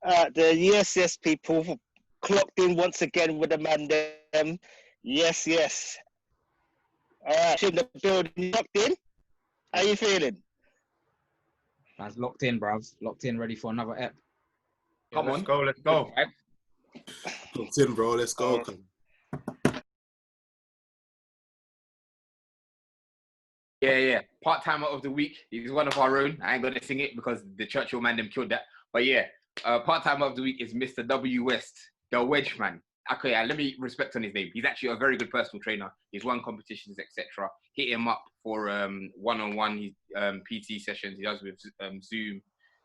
The yes people clocked in once again with the man them. Yes. All right, in the building, locked in. How you feeling? Man's locked in, bruv. Locked in, ready for another ep. Come on. Let's go. Locked in, bro. Let's go. Yeah. Part-timer of the week. He's one of our own. I ain't gonna sing it because the Churchill man them killed that. But yeah, part-timer of the week is Mr. W. West, the Wedge man. Okay, let me respect on his name. He's actually a very good personal trainer. He's won competitions, etc. Hit him up for one-on-one PT sessions. He does with Zoom.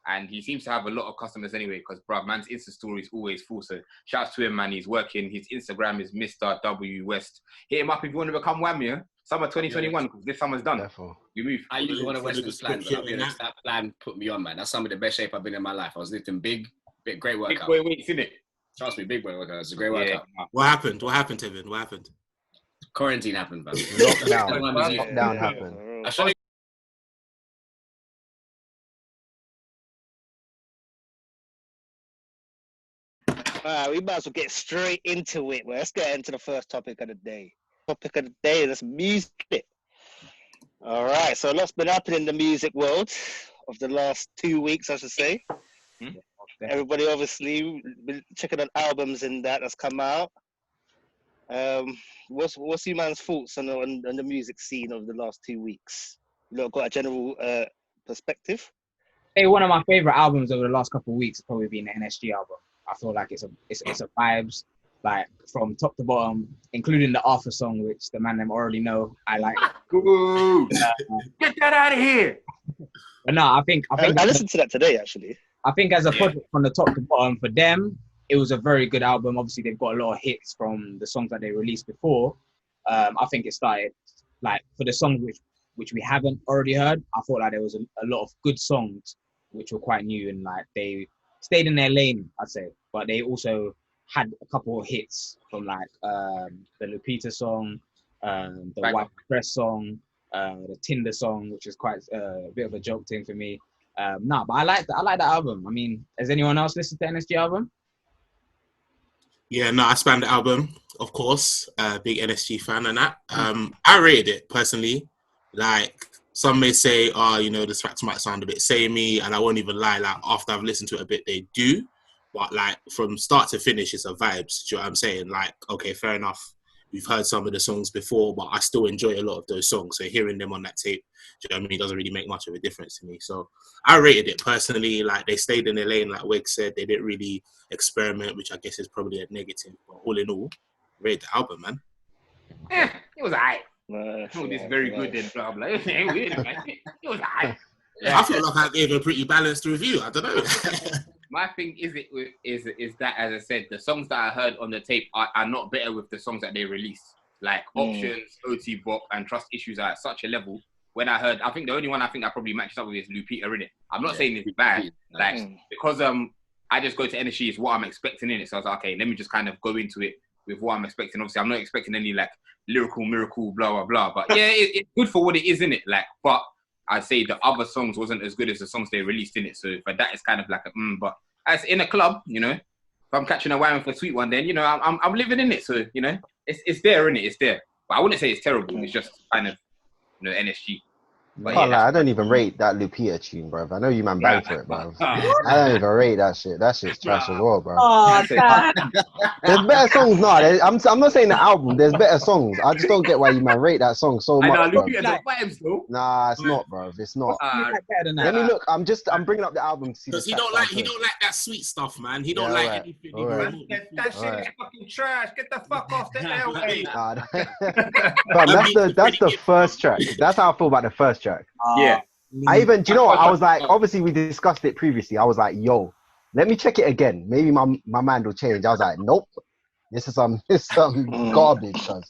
And he seems to have a lot of customers anyway, because bruv, man's Insta story is always full. So shouts to him, man. He's working. His Instagram is Mr. W. West. Hit him up if you want to become Wham, yeah? Summer 2021, because this summer's done. Therefore. You move. I usually want to Western plan, but I'll be honest, that plan put me on, man. That's some of the best shape I've been in my life. I was lifting great workout. Big boy weights, innit? Trust me, big boy workout. It's a great workout. What happened, Tevin? What happened? Quarantine happened, man. Lockdown happened. I should We might as well get straight into it. Let's get into the first topic of the day. Topic of the day is music. All right, so lots been happening in the music world of the last 2 weeks, I should say. Everybody obviously been checking on albums and that's come out. What's you man's thoughts on the music scene of the last 2 weeks? You got a general perspective? Hey, one of my favorite albums over the last couple of weeks has probably been the NSG album. I feel like it's a vibes, like from top to bottom, including the Arthur song, which the man them already know. I like. Get that out of here! But no, I think I listened to that today actually. I think as a project from the top to bottom for them, it was a very good album. Obviously, they've got a lot of hits from the songs that they released before. I think it started like for the songs which we haven't already heard. I thought like there was a lot of good songs which were quite new and like they stayed in their lane, I'd say. But they also had a couple of hits from like the Lupita song, the White Dress song, the Tinder song, which is quite a bit of a joke thing for me. But I like that album. I mean, has anyone else listened to the NSG album? Yeah, no, I spanned the album, of course. Big NSG fan and that. I rated it personally. Like, some may say, the tracks might sound a bit samey, and I won't even lie, like, after I've listened to it a bit, they do. But, like, from start to finish, it's a vibes. Do you know what I'm saying? Like, okay, fair enough. We've heard some of the songs before, but I still enjoy a lot of those songs. So hearing them on that tape, do you know what I mean, doesn't really make much of a difference to me. So I rated it personally. Like, they stayed in their lane, like Wegz said. They didn't really experiment, which I guess is probably a negative. But all in all, rated the album, man. It was alright. It's very good and blah blah. It was alright. I feel like I gave a pretty balanced review. I don't know. My thing is that, as I said, the songs that I heard on the tape are not better with the songs that they released. Like Options, OT Bop, and Trust Issues are at such a level. When I heard, I think the only one I think that probably matches up with is Lupita in it. I'm not saying it's bad, like because I just go to NSG is what I'm expecting in it. So I was like, okay, let me just kind of go into it with what I'm expecting. Obviously, I'm not expecting any like lyrical miracle, blah blah blah. But yeah, it's good for what it is in it. Like, but I'd say the other songs wasn't as good as the songs they released in it. So for that, it's kind of like but as in a club, if I'm catching a wine for a sweet one, then I'm living in it. So it's there, innit? It's there. But I wouldn't say it's terrible. It's just kind of NSG. But I don't even rate that Lupita tune, bro. I know you man bang for it, bro. I don't even rate that shit. That shit's trash as well, bro. There's better songs. No, I'm not saying the album. There's better songs. I just don't get why you man rate that song so much, bro. Nah, it's not, bro. It's not. Let me look. I'm bringing up the album to see. Because he don't like that sweet stuff, man. He don't like anything. That shit is fucking trash. Get the fuck off the LA. That's the first track. That's how I feel about the first track. Yeah. Do you know what? I was like, obviously we discussed it previously. I was like, yo, let me check it again. Maybe my mind will change. I was like, nope. This is some garbage. So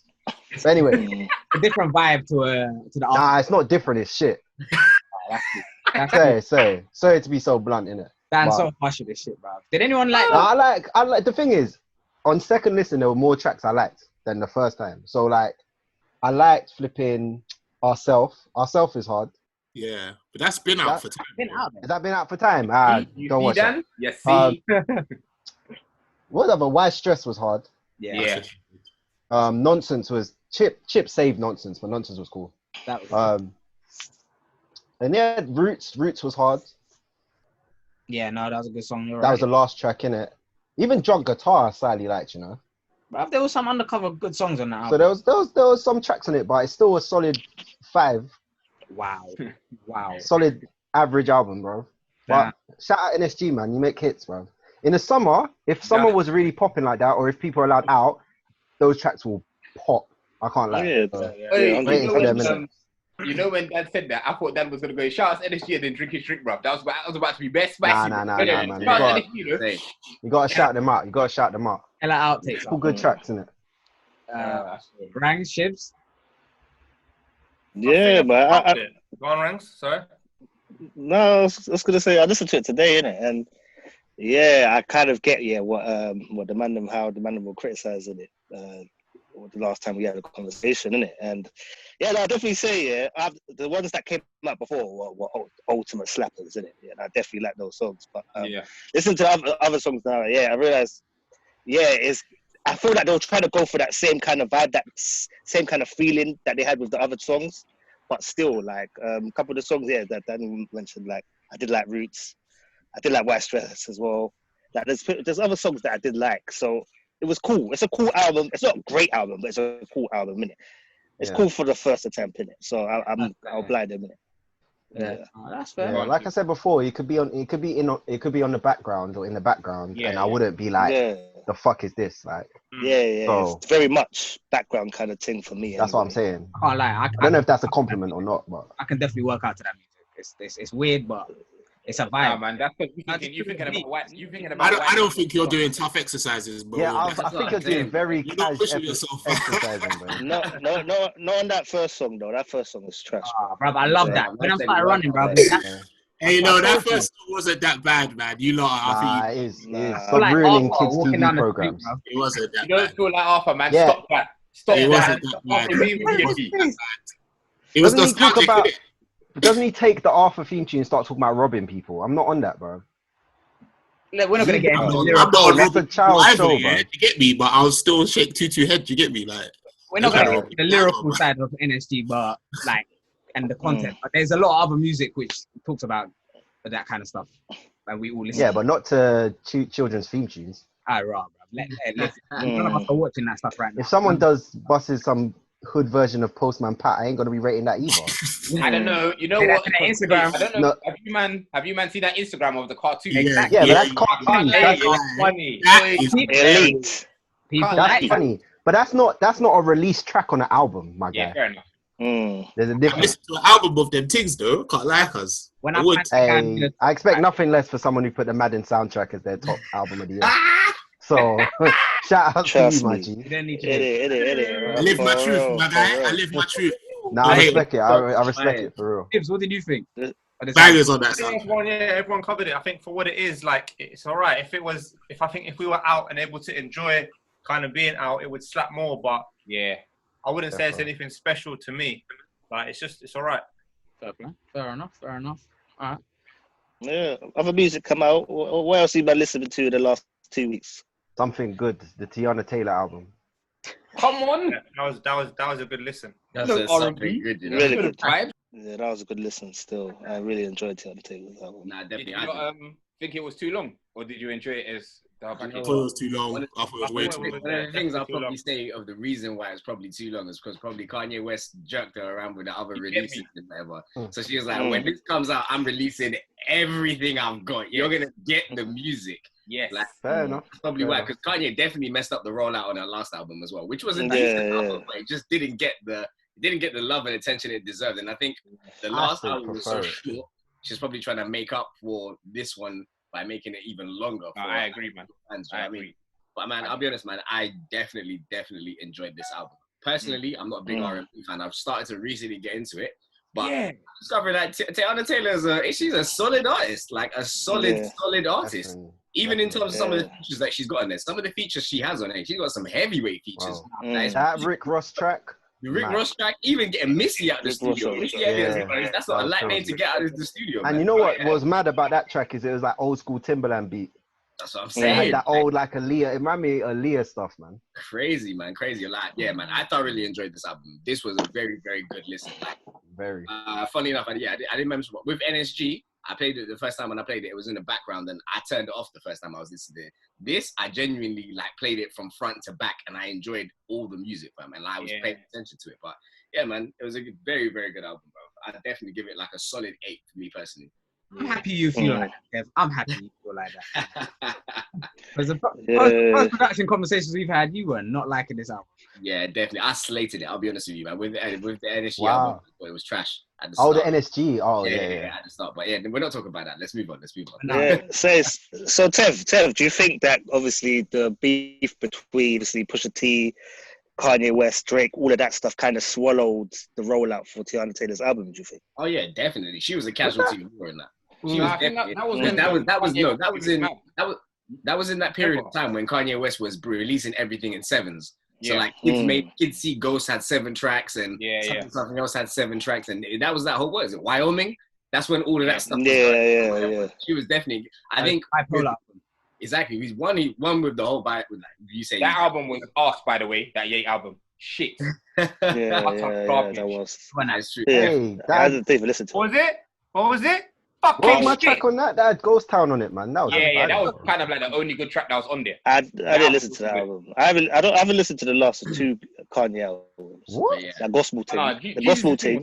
anyway. A different vibe to the album. Nah, it's not different, it's shit. Sorry to be so blunt, innit? That's so harsh of this shit, bro. Did anyone like I like the thing is, on second listen there were more tracks I liked than the first time. So like I liked flipping Ourself is hard. Yeah, but that's been out for time. Has that been out for time? Don't watch Dan? it. Yes, see. Whatever. Why Stress was hard. Yeah. Nonsense was Chip saved Nonsense, but Nonsense was cool. That was and yeah, Roots was hard. yeah, no, that was a good song. That was the last track in it. Even Drunk Guitar I slightly liked, you know. But there was some undercover good songs on that So album. there was some tracks on it, but it's still a solid 5. Wow. Solid average album, bro. But shout out NSG, man. You make hits, bro. In the summer, if summer was really popping like that, or if people are allowed out, those tracks will pop. I can't lie. You know when Dad said that, I thought Dad was gonna go shout out NSG and then drink his drink, bro. That was about to be best spicy. Nah, man. You gotta shout them out. Hella outtakes. All good tracks, innit? Rangi, Shibs. Yeah, but Go on, Rangs. Sorry. No, I was gonna say I listened to it today, innit, and yeah, I kind of get what the man will criticize in it. The last time we had a conversation, innit, and yeah, no, I definitely say the ones that came out before were ultimate slappers, innit. Yeah, and I definitely like those songs, but listen to other songs now. Yeah, I realized. Yeah, I feel like they were trying to go for that same kind of vibe, that same kind of feeling that they had with the other songs, but still, like a couple of the songs that Danny mentioned, like I did like Roots, I did like White Stress as well. Like there's other songs that I did like, so it was cool. It's a cool album. It's not a great album, but it's a cool album, innit? It's cool for the first attempt, innit? So I'll blind them, innit? Yeah, that's fair. Yeah, like I said before, it could be on the background or in the background, and I wouldn't be like, the fuck is this? Like, so, it's very much background kind of thing for me. That's what I'm saying. I can't lie. I don't know if that's a compliment or not, but I can definitely work out to that music. It's weird, but it's a vibe. Nah, man, that's what you thinking about white. You thinking about. I don't think you're doing tough exercises, bro. Yeah, I think you're doing very pushing yourself. exercising, bro. No, on that first song though. That first song is trash. Bro, I love that. When I started running, bro. Hey, no, that first song wasn't that bad, man. You lot, it is. Stop ruining kids' TV programs. It wasn't that bad. You don't feel like Arthur, man. Yeah. Stop that. Stop it that. Wasn't that bad. It was nostalgic. Doesn't he take the Arthur theme tune and start talking about robbing people? I'm not on that, bro. We're not gonna get into I'm That's a child show, bro. You get me, but I'll still shake Tutu head. You get me, like we're not gonna get into the lyrical side of NSG, but like and the content. But there's a lot of other music which talks about that kind of stuff, and we all listen. Yeah, but not to children's theme tunes. Right, bro. None of us are watching that stuff right now. If someone busts some hood version of Postman Pat, I ain't gonna be rating that either. I don't know. You know what? Instagram. I don't know. Have you man seen that Instagram of the cartoon? Exactly. Yeah, but that's cartoon. That's funny. Elite. That's funny. But that's not a release track on an album, my guy. Yeah, fair enough. There's a I difference. listened to an album of them things though. Can't like us. When I expect nothing less for someone who put the Madden soundtrack as their top album of the year. So shout out to you, my G. I live my truth, my guy. I live my truth. Nah, I respect it. I respect it for real. Shibs, what did you think? Bangers on that song. Everyone covered it. I think for what it is, like it's all right. If we were out and able to enjoy kind of being out, it would slap more. But yeah, I wouldn't say it's anything special to me. Like it's all right. Fair enough. All right. Yeah, other music come out. What else have you been listening to the last 2 weeks? Something good. The Teyana Taylor album. Come on. Yeah, that was a good listen. That's something good, you know. Really good. Vibe. Yeah, that was a good listen. Still, I really enjoyed Teyana Taylor's album. Nah, Did definitely. you not think it was too long, or did you enjoy it as the I thought it was too long. I thought it was way too long. One of the things I'll probably say of the reason why it's probably too long is because probably Kanye West jerked her around with the other releases and whatever. So she was like, when this comes out, I'm releasing everything I've got. You're going to get the music. Yes. Like, Fair enough. Probably why, because Kanye definitely messed up the rollout on her last album as well, which was a decent album, but it just didn't get the love and attention it deserved. And I think the last album was so short. She's probably trying to make up for this one by making it even longer. I agree, man. I agree. But man, I'll be honest, man, I definitely enjoyed this album. Personally, I'm not a big R&B fan. I've started to recently get into it. But I discovered that Teyana Taylor she's a solid artist, like a solid artist. Even in terms of some of the features that she's got on there. Some of the features she has on there, she's got some heavyweight features. That Rick Ross track, The Rick Ross track, even getting Missy out the studio. Missy Elliott, that's not a light name to get out of the studio. And you know what was mad about that track is it was like old school Timberland beat. That's what I'm It saying. had that old like Aaliyah. It reminded me of Aaliyah stuff, man. Crazy, man. Crazy. Like, yeah, man. I thoroughly enjoyed this album. This was a very, very good listen. Like, very. Funny enough, I didn't mention with NSG. I played it the first time when I played it. It was in the background, and I turned it off the first time I was listening to it. This, I genuinely like played it from front to back, and I enjoyed all the music, fam. And I was paying attention to it. But yeah, man, it was a very, very good album, bro. I'd definitely give it like a solid 8 for me personally. I'm happy you feel like that, Kev. I'm happy you feel like that. Because the post-production conversations we've had, you were not liking this album. Yeah, definitely. I slated it. I'll be honest with you, man. With the NSG album, it was trash. At the start. The NSG. Oh, yeah. At the start. But yeah, we're not talking about that. Let's move on. Yeah. So Tev, do you think that obviously the beef between obviously Pusha T, Kanye West, Drake, all of that stuff kind of swallowed the rollout for Teyana Taylor's album? Do you think? Oh yeah, definitely. She was a casualty of war in that. That was in that period of time when Kanye West was releasing everything in 7s. So like Kids See Ghost had 7 tracks and something else had 7 tracks, and that was that whole what is it, Wyoming? That's when all of that stuff was yeah. She was definitely exactly. He's one with the whole vibe. Like you say, that album was asked, by the way. That Ye album, shit. That was. That's true. Hey, I didn't even listen to. What was it? What was my track on that? That had Ghost Town on it, man. That was that was kind of like the only good track that was on there. I didn't listen to that album. I haven't listened to the last 2 Kanye albums. What? That gospel thing. The gospel thing.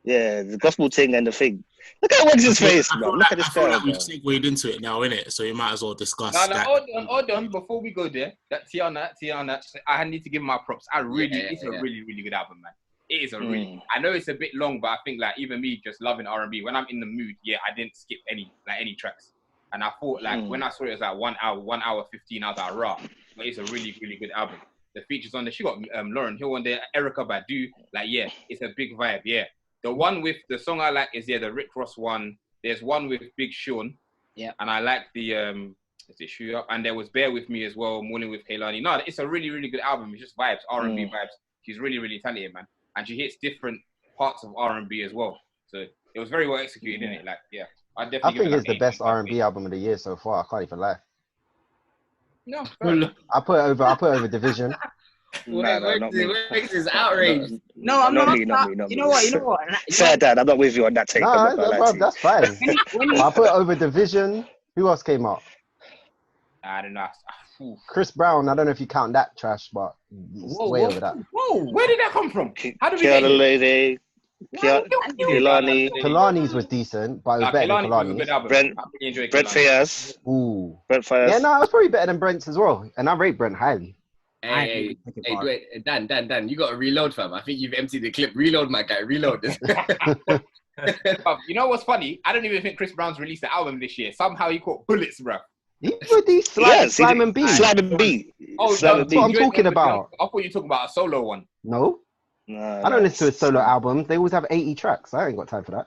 The gospel thing and the thing. Look at Wegz's face, man. Look at this guy. Like we've segued into it now, innit? So we might as well discuss that. Hold on. Before we go there, that Teyana, I need to give my props. It's a really, really good album, man. It is a really. I know it's a bit long, but I think like even me just loving R&B, when I'm in the mood, I didn't skip any tracks. And I thought like when I saw it was like 1 hour 15, I was like, raw. But it's a really, really good album. The features on there, she got Lauryn Hill on there, Erykah Badu. Like it's a big vibe. Yeah. The one with the song I like is the Rick Ross one. There's one with Big Sean. Yeah. And I like the is it Shoot Up? And there was Bear With Me as well, Morning with Kehlani. No, it's a really, really good album. It's just vibes, R&B vibes. She's really, really talented, man. And she hits different parts of R&B as well. So it was very well executed, innit? Like, I think it's the best R&B album of the year so far. I can't even lie. No, I put it over Division. Wegz is outraged. No, I'm not. You know what? Sad Dad, I'm not with you on that take. That's fine. I put it over Division. Who else came out? I don't know. Chris Brown. I don't know if you count that trash, but way over that. Whoa, where did that come from? How did we get it? Kehlani's was decent, but it was better than Kehlani's. Brent Fayez. Ooh. Brent Fayez. Yeah, no, it was probably better than Brent's as well. And I rate Brent highly. Hey, Dan, you got to reload, fam. I think you've emptied the clip. Reload, my guy. Reload this. You know what's funny? I don't even think Chris Brown's released the album this year. Somehow he caught bullets, bro. He released Slime and B. Slime and B. That's what I'm talking about. I thought you were talking about a solo one. No. I don't listen to his solo albums. They always have 80 tracks. I ain't got time for that.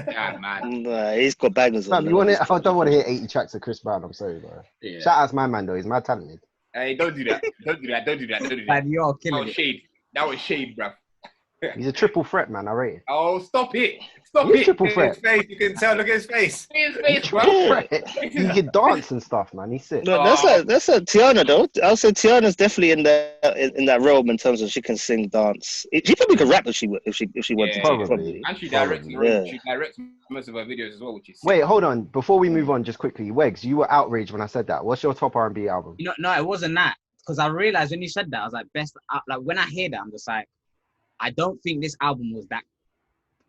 Yeah, man. He's got bangers. I don't want to hear 80 tracks of Chris Brown. I'm sorry, bro. Yeah. Shout out to my man, though. He's mad talented. Hey, don't do that. Don't do that. Man, you're killing it. That was shade, bro. He's a triple threat, man. I rate it. Oh, stop it. Triple threat. His face, you can tell. Look at his face. Bro. He can dance and stuff, man. He's sick. No, that's a Teyana though. I'll say Teyana's definitely in that realm in terms of she can sing, dance. She probably could rap if she wanted to. Probably. And she directs most of her videos as well, which is. Wait, hold on. Before we move on, just quickly, Wegz, you were outraged when I said that. What's your top R&B album? No, it wasn't that. Because I realized when you said that, I was like, like when I hear that, I'm just like, I don't think this album was that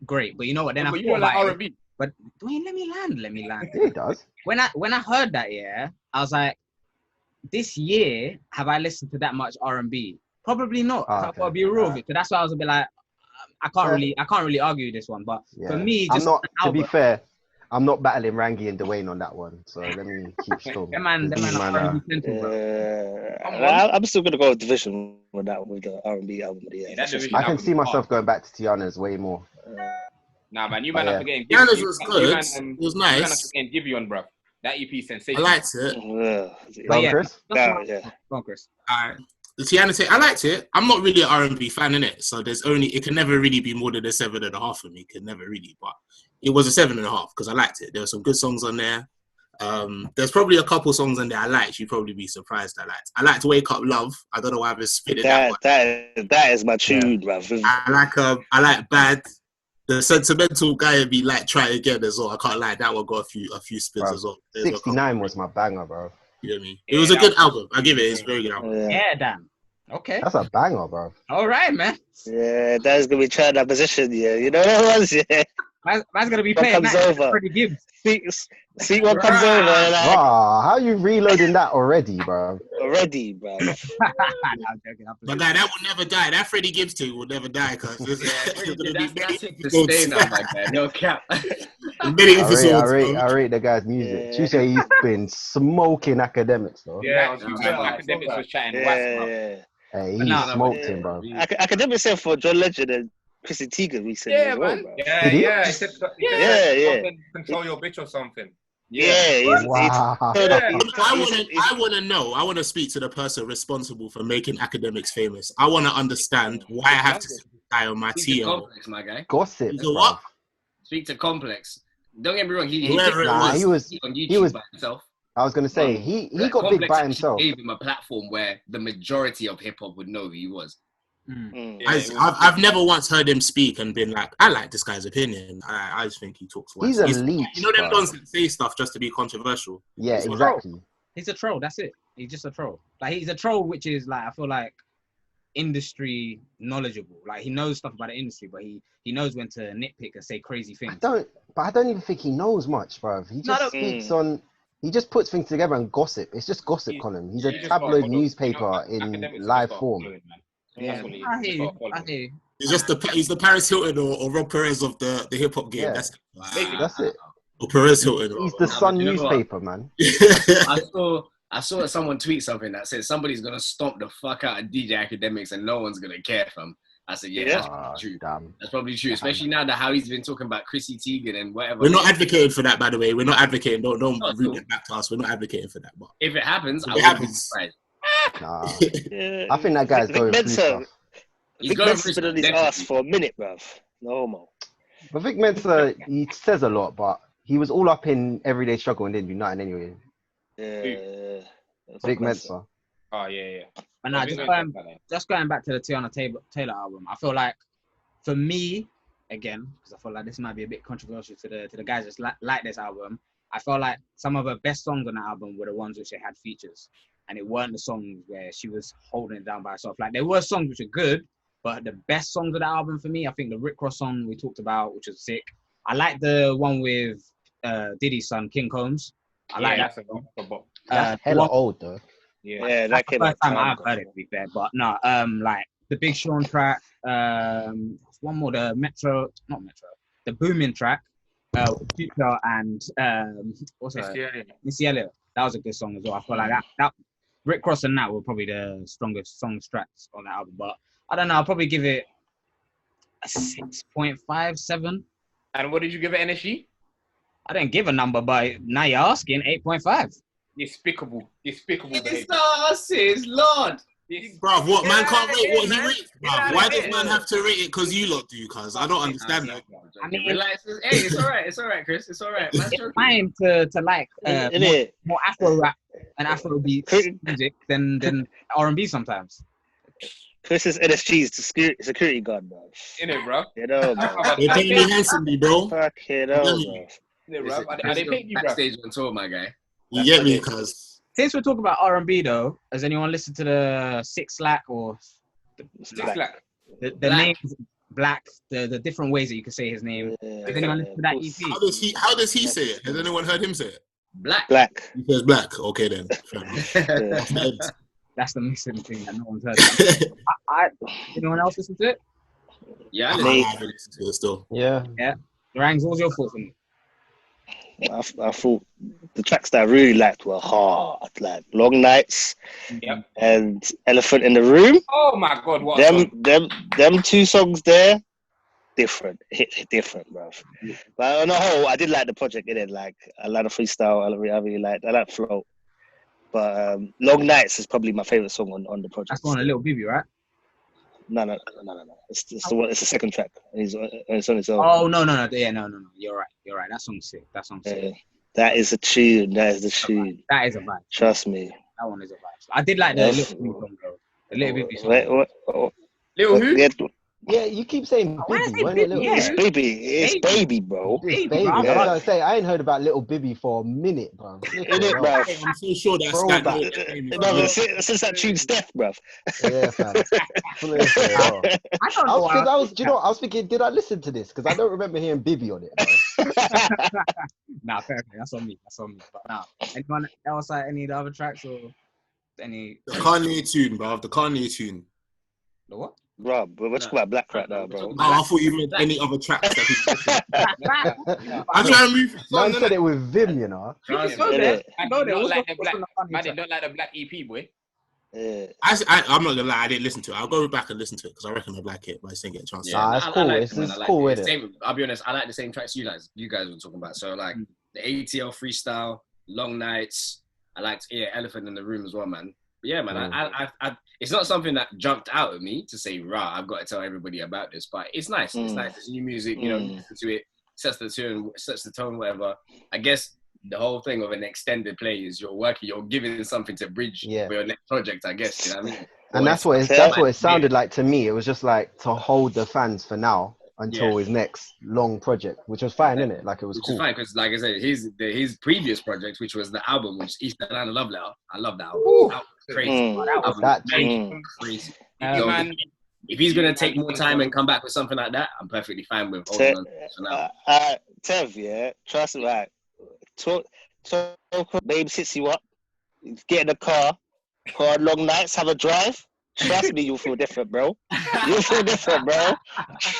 great. But you know what? Then I thought about R&B. But Dwain, let me land. Yeah, he does. When I heard that, I was like, this year, have I listened to that much R&B? Probably not. I've got to be real with it. So that's why I was a bit like, I can't really argue this one. But for me, just to be fair, I'm not battling Rangi and Dwain on that one. So let me keep strong. I'm still gonna go with Division with the R&B album of the year. I can see myself going back to Teyana's way more. Nah, man, you might not forget. Teyana's was good. It was nice. You might not forget Giveon, bro. That EP sensation. I liked it. Chris. Go on, Chris. Alright. the Teyana Taylor, I liked it. I'm not really an R&B fan in it, so it can never really be more than a 7.5 for me. It can never really, but it was a 7.5 because I liked it. There were some good songs on there. There's probably a couple songs on there I liked. You'd probably be surprised. I liked "Wake Up Love." I don't know why I've just spit it that much. That is my tune, bruv. I like "Bad." The sentimental guy would be like "Try Again" as well. I can't lie, that one got a few spins as well. 69 was my banger, bro. You know what I mean? It was a good album. I give it. It's a very good album. Yeah, damn. Okay. That's a banger, bro. All right, man. Yeah, that's gonna be trying that position. Yeah, you know what it was. Yeah, man's gonna be what playing comes that. over. Freddie Gibbs. See what comes over. Like, How you reloading that already, bro? already, bro. No, I'm joking. But that will never die. That Freddie Gibbs thing will never die because That's it to stay now, my guy. No cap. I rate the guy's music. Yeah. You say he's been smoking academics, though. Yeah, Academics was chatting. Yeah. Hey, he Nah, smoked him, bro. Academic said for John Legend and Chrissy Teigen recently as well, man. bro. Yeah, Did he? yeah. He said, control your bitch or something. Wow. I want to know. I want to speak to the person responsible for making academics famous. I want to understand why I have to sit this guy on my Speak to TL. Complex, my guy. Gossip. He's a what? Speak to Complex. Don't get me wrong. He Whoever it was. on YouTube he was- by himself. I was gonna say he got big by himself. Gave him a platform where the majority of hip hop would know who he was. I've never once heard him speak and been like, I like this guy's opinion. I just think he talks once. He's a leech. You know them bro. dons that say stuff just to be controversial. Yeah, He's a exactly. He's a troll. That's it. He's just a troll. Like he's a troll, which is like I feel like industry knowledgeable. Like he knows stuff about the industry, but he knows when to nitpick and say crazy things. I don't even think he knows much, bro. He just speaks on. He just puts things together and gossip. It's just gossip on him. He's a tabloid newspaper in live form. Yeah, I hear you. He's the Paris Hilton or Rob Perez of the hip hop game. Yeah. That's it. Or Perez Hilton. He's the Sun newspaper, man. I saw someone tweet something that said somebody's gonna stomp the fuck out of DJ Academics and no one's gonna care for him. I said, that's probably true. Damn. That's probably true, especially now that how he's been talking about Chrissy Teigen and whatever. We're not advocating for that, by the way. We're not advocating. Don't read it back to us. We're not advocating for that. But if it happens, I wouldn't be surprised. Nah. I think that guy's going through stuff. He's going Mensa's been on his ass for a minute, bruv. No homo. But Vic Mensa, he says a lot, but he was all up in Everyday Struggle and didn't do nothing anyway. Yeah. Vic Mensa. Oh yeah. And now just going back to the Teyana Taylor album, I feel like for me, again, because I feel like this might be a bit controversial to the guys that like this album, I felt like some of her best songs on the album were the ones which they had features. And it weren't the songs where she was holding it down by herself. Like there were songs which are good, but the best songs of the album for me, I think the Rick Ross song we talked about, which was sick. I like the one with Diddy's son, King Combs. I like that song. That's hella old though. Yeah, that came first out time I've heard it, to be fair. But no, like the Big Sean track, one more, the the Booming track, with Future and what's that? Missy Elliott. That was a good song as well. I feel like that Rick Ross and that were probably the strongest song tracks on the album. But I don't know, I'll probably give it a 6.57. And what did you give it, NSG? I didn't give a number, but now you're asking 8.5. Despicable Jesus Lord. Bruv, what man can't rate what he rates? Bruv, why does man have to rate it because you lot do? Cause I don't understand that. I mean, relax. Hey, it's all right, Chris. It's all right. It's fine to like more Afro rap and Afro beat music than R&B sometimes. Chris is NSG's security guard, bro. In it, bro. You know, bro. They're paying me handsomely, bro. Fuck it up, bro. Are they paying you, bro? Backstage on tour, my guy. You get me, cause Since we're talking about R&B though, has anyone listened to the Six Slack or the names Black, the different ways that you can say his name? Has anyone listened to that EP? how does he say it? Has anyone heard him say it? Black. He says black. Okay then. That's the missing thing that no one's heard. Anyone else listen to it? Yeah, I haven't listened to it still. Yeah. Rangs, what was your thoughts on it? I thought the tracks that I really liked were hard, like Long Nights and Elephant in the Room. Oh my God, what them two songs there, different, different, bro. But on the whole, I did like the project in it. Like I like the freestyle. I really liked. I like flow. But Long Nights is probably my favorite song on the project. That's on a Little Baby, right? No. It's the one. It's the second track. It's on its own. Oh no. Yeah, no. You're right. That song's sick. That is a tune. That is the tune. That is a vibe. Trust me. That one is a vibe. I did like the Little Baby song, though. The Little Baby song. Little who? Yeah, you keep saying Bibby. It's baby, bro. It's baby. I was gonna say I ain't heard about Little Bibby for a minute, bro. I'm so sure that's since that tune Steph, bro. Yeah, fam. I was thinking, did I listen to this? Because I don't remember hearing Bibby on it, bro. Nah, fair play. That's on me. But nah. Anyone else like any of the other tracks or any? The Kanye tune, bro. The Kanye tune. The what? Bro, we're talking about Black right now, bro. I thought you meant any other tracks that I'm trying to move. Man said it with Vim, you know. I don't like the Black EP, boy. I'm not gonna lie, I didn't listen to it. I'll go back and listen to it because I reckon I like it, but I just didn't get a chance. Yeah, it's cool. It's cool with it. I'll be honest, I like the same tracks you guys were talking about. So like the ATL freestyle, Long Nights. I liked Elephant in the Room as well, man. But yeah, man. I it's not something that jumped out at me to say, rah, I've got to tell everybody about this. But it's nice. It's nice. It's new music. You know, you listen to it, sets the tone, whatever. I guess the whole thing of an extended play is you're giving something to bridge for your next project, I guess. You know what I mean? And that's what it sounded like to me. It was just like to hold the fans for now until his next long project, which was fine, innit? Like it was cool. Which is fine because, like I said, his previous project, which was the album, which East Atlanta Love Letter. I love that album. That was crazy. Crazy. Man, if he's gonna take more time and come back with something like that, I'm perfectly fine with holding on for now. Tev, trust me, right? Talk, babe sits you up, get in the car, go on Long Nights, have a drive. Trust me, you'll feel different, bro. You'll feel different, bro.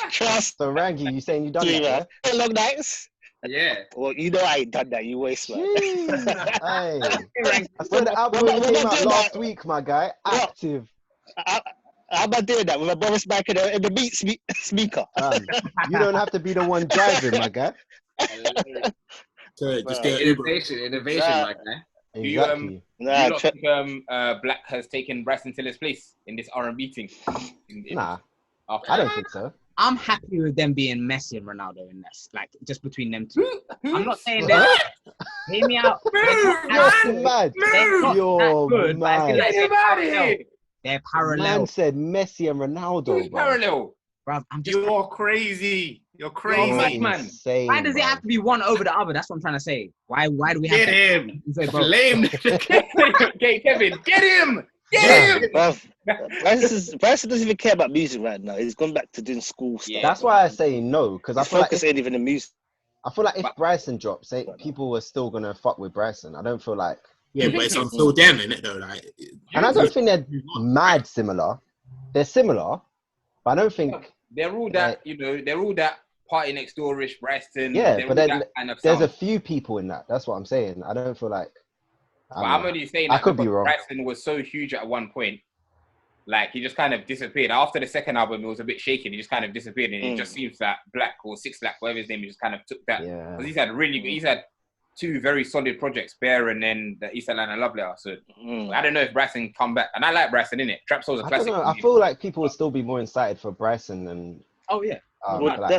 Trust. So Rangi, you saying you done that? Yeah? Long Nights. Yeah. Well, you know I ain't done that. You waste, man. Hey. I saw the album came out last week, my guy. Active. How am I doing that with a Boris mic in the beat speaker? You don't have to be the one driving, my guy. Just get innovation, my guy. Exactly. Do you think Black has taken Bryson Tiller's place in this R&B thing? Nah, I don't think so. I'm happy with them being Messi and Ronaldo in this, like just between them two. I'm not saying that. Hear me out. You're mad. You're mad. They're parallel. Man said Messi and Ronaldo. Parallel. Bro, You're crazy. You're crazy, man. Insane, why does it have to be one over the other? That's what I'm trying to say. Why do we have get to him? Flame. Kevin, get him. Get him. Bryson doesn't even care about music right now. He's gone back to doing school stuff. Yeah. That's why I say no, because I feel focus ain't even in music. I feel like if Bryson drops, people were still gonna fuck with Bryson. I don't feel like. Yeah, but it's until then, innit, though? Like, and I don't think they're mad similar. They're similar, but I don't think they're all that. They're all that Party Next Door-ish, Bryson. Yeah, but then there's a few people in that. That's what I'm saying. I don't feel like. I'm only saying that I could be wrong. Bryson was so huge at one point, like he just kind of disappeared. After the second album, it was a bit shaky. He just kind of disappeared, and it just seems that Black or Six Black, whatever his name, he just kind of took that. Yeah. Because he's had two very solid projects, Bear and then the East Atlanta Love Letter. So I don't know if Bryson come back, and I like Bryson, innit? Trap Soul's a classic. I don't know. I feel like people would still be more excited for Bryson than. Oh yeah.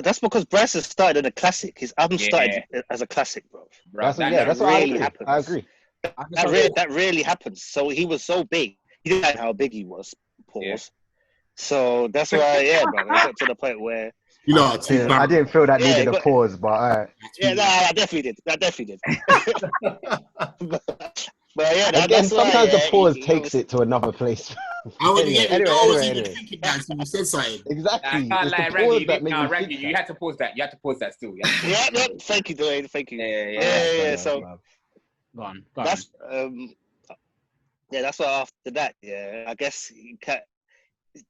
That's because Bryson started in a classic. His album started as a classic, bro. That's what really happens. I agree. That really happens. So he was so big. He didn't know how big he was. Pause. Yeah. So that's why, bro. It got to the point where. I didn't feel that needed a pause, but alright. Yeah, no, I definitely did. But yeah, again, sometimes the pause takes it to another place. I wasn't even thinking that until you said something. Exactly. Rangi, you had to pause that. You had to pause that still. Yeah. Thank you, Dwain. Thank you. Yeah. So, go on. That's that's why after that, I guess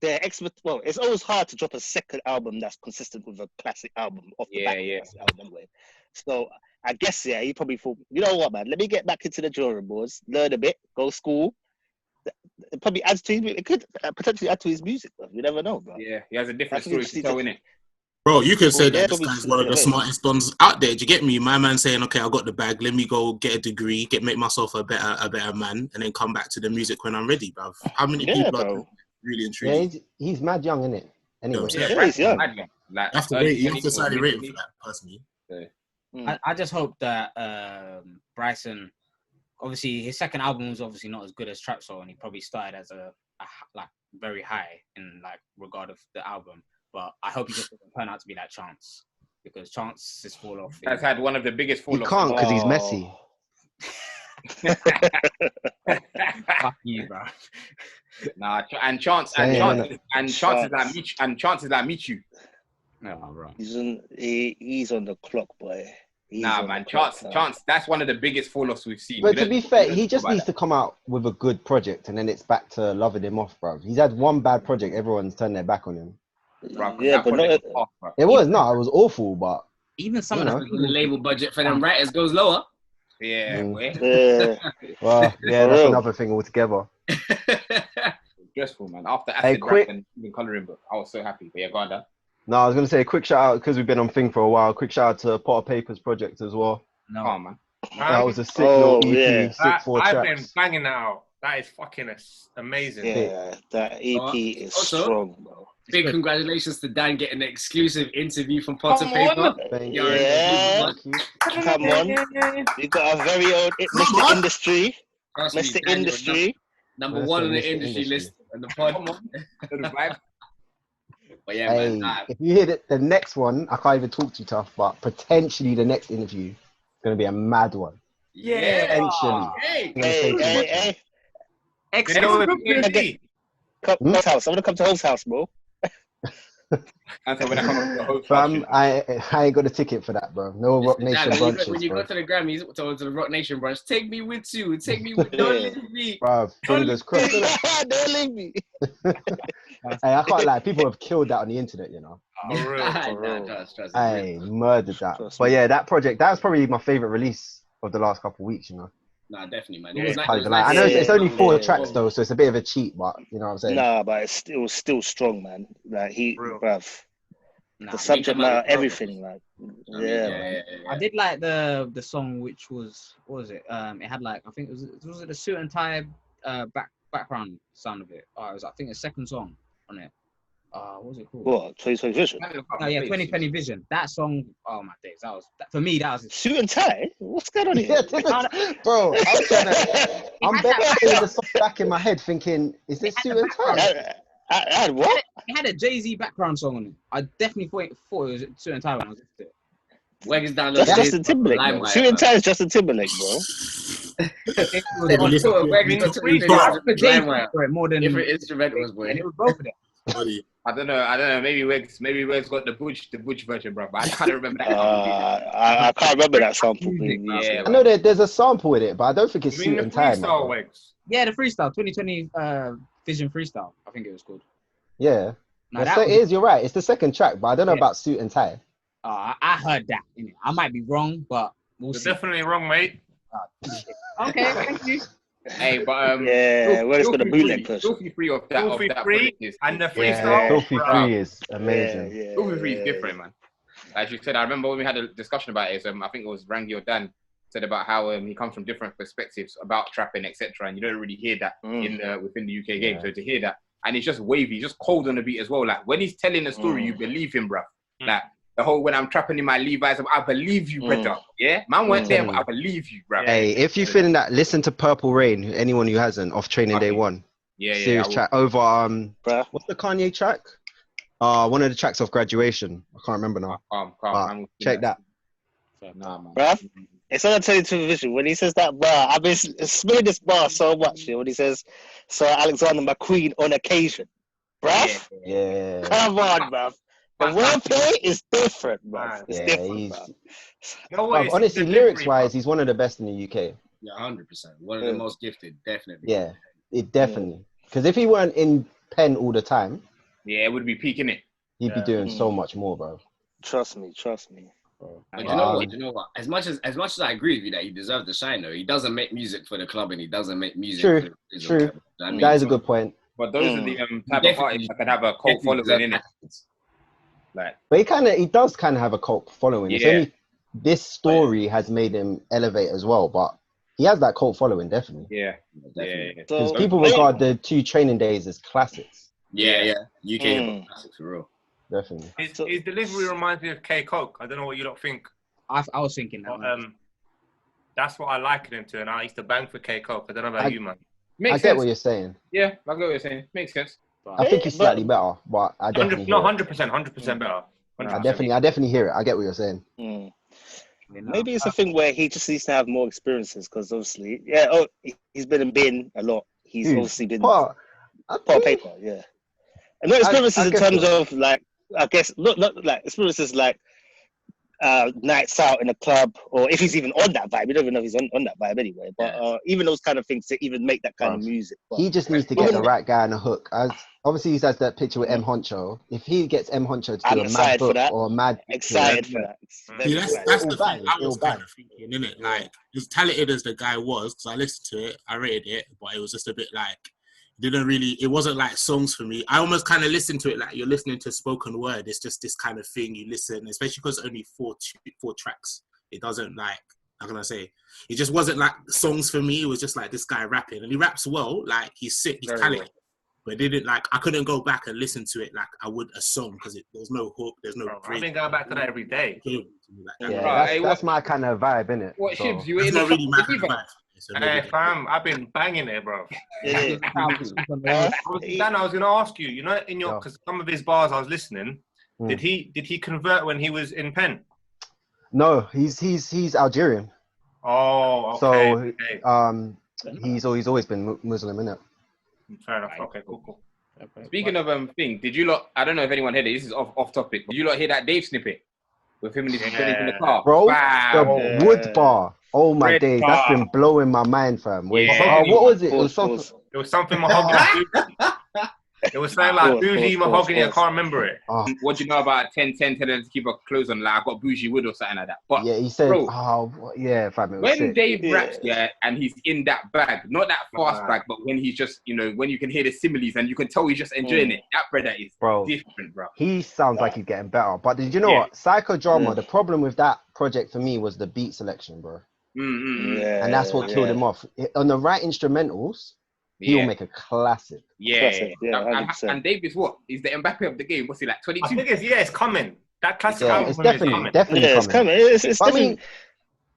it's always hard to drop a second album that's consistent with a classic album off the back of the classic album anyway. So I guess he probably thought, you know what, man, let me get back into the drawing boards, learn a bit, go to school. It probably adds to his music. It could potentially add to his music, bro. You never know, bro. Yeah, he has a different story to tell, innit? Bro, you could say Yeah, that this guy's one of the smartest dons out there. Do you get me? My man saying, okay, I got the bag. Let me go get a degree, make myself a better man, and then come back to the music when I'm ready, bruv. How many people are really and truly? Yeah, he's mad young, isn't it? Anyway. Yeah, he's young. You have to rate. You have to slightly rate him for that, personally. I just hope that Bryson, obviously his second album was obviously not as good as Trap Soul, and he probably started as a like very high in like regard of the album. But I hope he just doesn't turn out to be like Chance, because Chance's fall off. Has had one of the biggest fall He offs. can't because he's messy. Fuck you, bro. Nah, and Chance is like Michu. No, bro. He's on the clock, boy. Chance. That's one of the biggest fall offs we've seen. But to be fair, he just needs to come out with a good project, and then it's back to loving him off, bro. He's had one bad project, everyone's turned their back on him. Bro, yeah, but not, it was awful, but even some of the label budget for them writers goes lower. Yeah, well, yeah, that's another thing altogether. Stressful, man. After Acid Rap and even Colouring Book, I was so happy. But yeah, go on, Dan. No, I was gonna say a quick shout out because we've been on Thing for a while. Quick shout out to Potter Payper's project as well. No, man. That was a sick little EP, yeah. sick 4 tracks. I've been banging that out. That is fucking amazing. Yeah, that EP is strong, bro. Big congratulations to Dan getting an exclusive interview from Potter Payper. Yeah, come on. You got a very own Mr. Industry. Mr. Industry. Number one on the industry list and the pod. But yeah, hey, man. If you hear the next one, I can't even talk too tough, but potentially the next interview is going to be a mad one. Yeah. Potentially. Hey. Excellent. Host house. I want to come to Host house, bro. Fam, I ain't got a ticket for that, bro. No Rock Nation brunches, when you go to the Grammys, to the Rock Nation brunch, take me with you. Take me with. Don't leave me, bro. Fingers crossed. Don't leave me. Hey, I can't lie. People have killed that on the internet, you know. For real. I murdered that. But yeah, that project, that was probably my favorite release of the last couple of weeks, you know. Nah, definitely, man. I know it's only 4 tracks though, so it's a bit of a cheat, but you know what I'm saying? Nah, but it was still strong, man. Like bruv. The subject matter, everything, like I did like the song, which was, what was it? It had like, I think was it the suit and tie background sound of it? It was, I think, a second song on it. What was it called? What? 2020 Vision? Oh yeah, 2020 Vision. That song, oh my days, for me that was suit and tie. What's going on here? Bro, I'm betting the song back in my head, thinking, is this suit and tie? I had what? It had a Jay-Z background song on it. I definitely thought it was suit and tie when I was listening to it. Wegz down That's Justin Timberlake, bro. Suit and tie is Justin Timberlake, bro. More than different instrumentals, boy. And it was both of them. I don't know. Maybe Wegz got the Butch version, bro. But I can't remember that. I can't remember that sample. Yeah, I know that there's a sample with it, but I don't think it's suit and tie. Yeah, the freestyle, 2020 Vision Freestyle. I think it was called. Yeah. It is. You're right. It's the second track, but I don't know about suit and tie. I heard that. I might be wrong, but we'll see. Definitely wrong, mate. Okay, thank you. Hey, but we're just gonna bootleg push. Filthy Free of that. Filthy Free and the freestyle. Filthy Free is amazing. Filthy Free is different, man. As you said, I remember when we had a discussion about it. I think it was Rangi or Dan said about how he comes from different perspectives about trapping, etc. And you don't really hear that within the UK game. So to hear that, and it's just wavy, just cold on the beat as well. Like when he's telling the story, you believe him, bruv. Like the whole when I'm trapping in my Levi's, I believe you, brother. Yeah, man weren't there, but I believe you, bruv. Hey, if you feeling that, listen to Purple Rain. Anyone who hasn't, off Training Day 1. Serious track over what's the Kanye track? One of the tracks off Graduation. I can't remember now. Check that. Nah, man. Bruv, it's on a 22 Vision. When he says that bar, I've been spinning this bar so much. When he says, "Sir Alexander McQueen on occasion," bruv. Yeah. Come on, bruv. The wordplay is different, bruv. It's different, bruv. Honestly, lyrics-wise, he's one of the best in the UK. Yeah, 100%. One of the most gifted, definitely. Yeah, definitely. Because if he weren't in pen all the time, it would be peaking it. He'd be doing so much more, bro. Trust me. But you know what? As much as I agree with you that he deserves the shine, though, he doesn't make music for the club and he doesn't make music. True. That is a good point. But those are the type of artists that can have a cult following in it. Like, But he does kind of have a cult following. It's Yeah. only this story has made him elevate as well, but he has that cult following, definitely. yeah. Definitely. Because So, people regard the 2 Training Days as classics. Yeah. UK hip-hop classics for real. Definitely. His delivery reminds me of K Coke. I don't know what you lot think. I was thinking that. But, that's what I likened him to, and I used to bang for K Coke. I don't know about you, man. Makes I get sense. what you're saying. Yeah, I get what you're saying. Makes sense. I think he's slightly better, but I definitely hear it. 100% better. 100%. I definitely hear it. I get what you're saying. Maybe it's a thing where he just needs to have more experiences because obviously, he's been in bin a lot. He's obviously been part of Payper, yeah. And not experiences in terms of like, I guess, not like experiences like nights out in a club, or if he's even on that vibe. We don't even know if he's on that vibe anyway. But even those kind of things to even make that kind of music. But he just needs to get the right guy on a hook. Obviously, he has that picture with M Honcho. If he gets M Honcho to do a mad book or a mad, excited for that. See, that's the thing. I was kind of thinking, innit? Like, as talented as the guy was, because I listened to it, I rated it, but it was just a bit like, it wasn't like songs for me. I almost kind of listened to it like you're listening to spoken word. It's just this kind of thing you listen, especially because only four tracks. It doesn't like, how can I say? It just wasn't like songs for me. It was just like this guy rapping, and he raps well. Like, he's sick, he's talented. But it didn't like, I couldn't go back and listen to it like I would a song because there's no hook, there's no I've been going back to that every day. That's my kind of vibe, innit? What, so, Shibs? You ain't not really my kind of vibe. Hey, fam, I've been banging it, bro. Dan, I was gonna ask you. You know, in your because some of his bars I was listening. Did he convert when he was in Penn? No, he's Algerian. Oh, okay. So he's always been Muslim, innit? Fair enough. Okay, cool. Speaking of thing, did you lot? I don't know if anyone heard it. This is off topic. Did you lot hear that Dave snippet with him and his colleague in the car? Bro, the wood bar. Oh my days, that's been blowing my mind, fam. What was it? It was something mahogany. It was something like bougie mahogany. I can't remember it. What do you know about 10 telling them to keep her clothes on? Like, I got bougie wood or something like that. But yeah, he said, bro, fam. When Dave raps, and he's in that bag, not that fast bag, but when he's just, when you can hear the similes and you can tell he's just enjoying it. That brother is different, bro. He sounds like he's getting better. But did you know what? Psychodrama. The problem with that project for me was the beat selection, bro. And that's what killed him off. On the right instrumentals, he will make a classic. And Dave is what? He's the Mbappe of the game. What's he like? 22? I think it's coming. That classic album it's definitely coming. It's coming. It's definitely.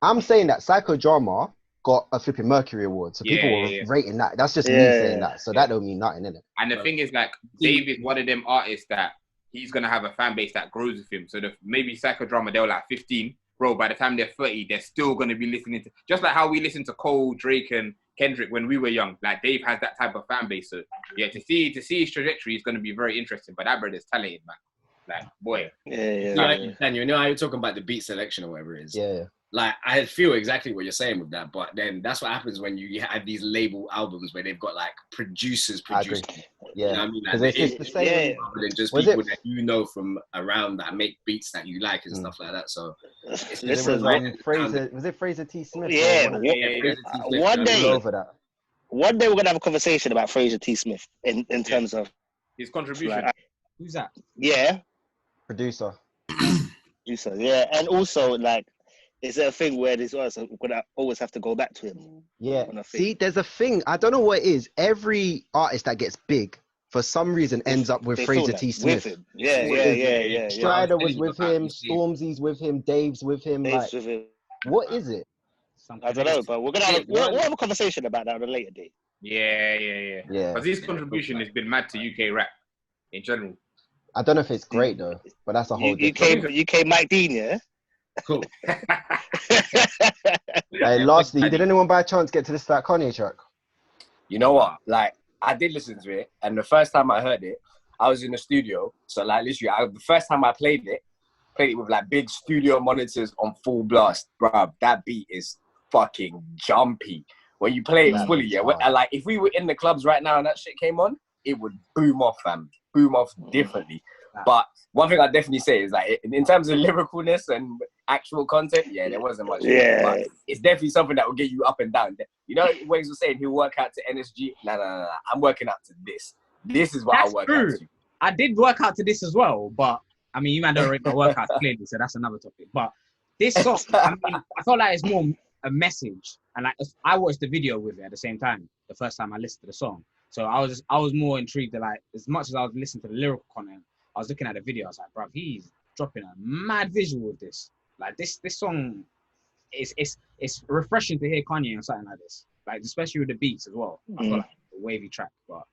I'm saying that Psychodrama got a flipping Mercury Award, so people were rating that. That's just me saying that. So that don't mean nothing, innit? And the thing is, like, Dave is one of them artists that he's gonna have a fan base that grows with him. So maybe Psychodrama, they were like 15. Bro, by the time they're 30, they're still going to be listening to... Just like how we listened to Cole, Drake, and Kendrick when we were young. Like, Dave has that type of fan base. So, yeah, to see his trajectory is going to be very interesting. But that brother's talented, man. Like, boy. And you know how you're talking about the beat selection or whatever it is? Yeah. Like, I feel exactly what you're saying with that. But then that's what happens when you have these label albums where they've got, like, producers. Yeah. You know what I mean? Like, it's the same. Rather than just people that you know from around that make beats that you like and stuff like that. So, was it Fraser T. Smith? Yeah. One day we're going to have a conversation about Fraser T. Smith in terms of his contribution. Like, who's that? Yeah. Producer. Yeah. And also, like, is there a thing where this was gonna always have to go back to him? Yeah. See, there's a thing. I don't know what it is. Every artist that gets big, for some reason, ends up with Fraser T. Smith. With him. Yeah. Strider was with him. Stormzy's with him. Dave's with him. What is it? I don't know, but we'll have a conversation about that on a later date. Yeah. Because his contribution has been mad to UK rap in general. I don't know if it's great though, but that's a whole different. UK Mike Dean, yeah. Cool. Hey, lastly, did anyone by chance get to this that Kanye track? You know what? Like, I did listen to it, and the first time I heard it, I was in the studio. So, like, literally, the first time I played it with, like, big studio monitors on full blast. Bruh, that beat is fucking jumpy. When you play it fully, like, if we were in the clubs right now and that shit came on, it would boom off, fam. Boom off differently. But one thing I definitely say is, like, in terms of lyricalness and actual content, there wasn't much. But it's definitely something that will get you up and down. You know, Wegz was saying he'll work out to NSG. Nah. I'm working out to this. This is what I work out to. I did work out to this as well, but I mean, you man don't rate my workouts clearly, so that's another topic. But this song, I mean, I felt like it's more a message, and like I watched the video with it at the same time. The first time I listened to the song, so I was more intrigued. That like as much as I was listening to the lyrical content, I was looking at the video. I was like, bro, he's dropping a mad visual with this. Like this song, it's refreshing to hear Kanye on something like this. Like especially with the beats as well. I feel like a wavy track, but.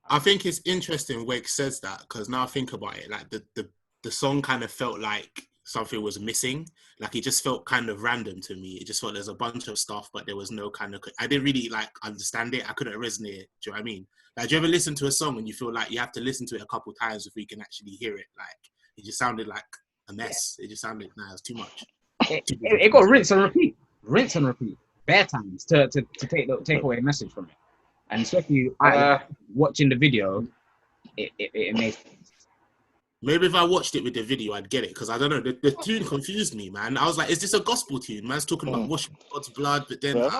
I think it's interesting Wegz says that because now I think about it, like the song kind of felt like something was missing. Like it just felt kind of random to me. It just felt there's a bunch of stuff, but there was no kind of. I didn't really like understand it. I couldn't resonate it. Do you know what I mean? Like, do you ever listen to a song and you feel like you have to listen to it a couple times before you can actually hear it? Like it just sounded like a mess. It just sounded it was too much. It got rinse and repeat, bare times to take away a message from it. And especially watching the video, it made sense. Maybe if I watched it with the video, I'd get it. Because I don't know, the tune confused me, man. I was like, is this a gospel tune? Man's talking about washing God's blood, but then... Of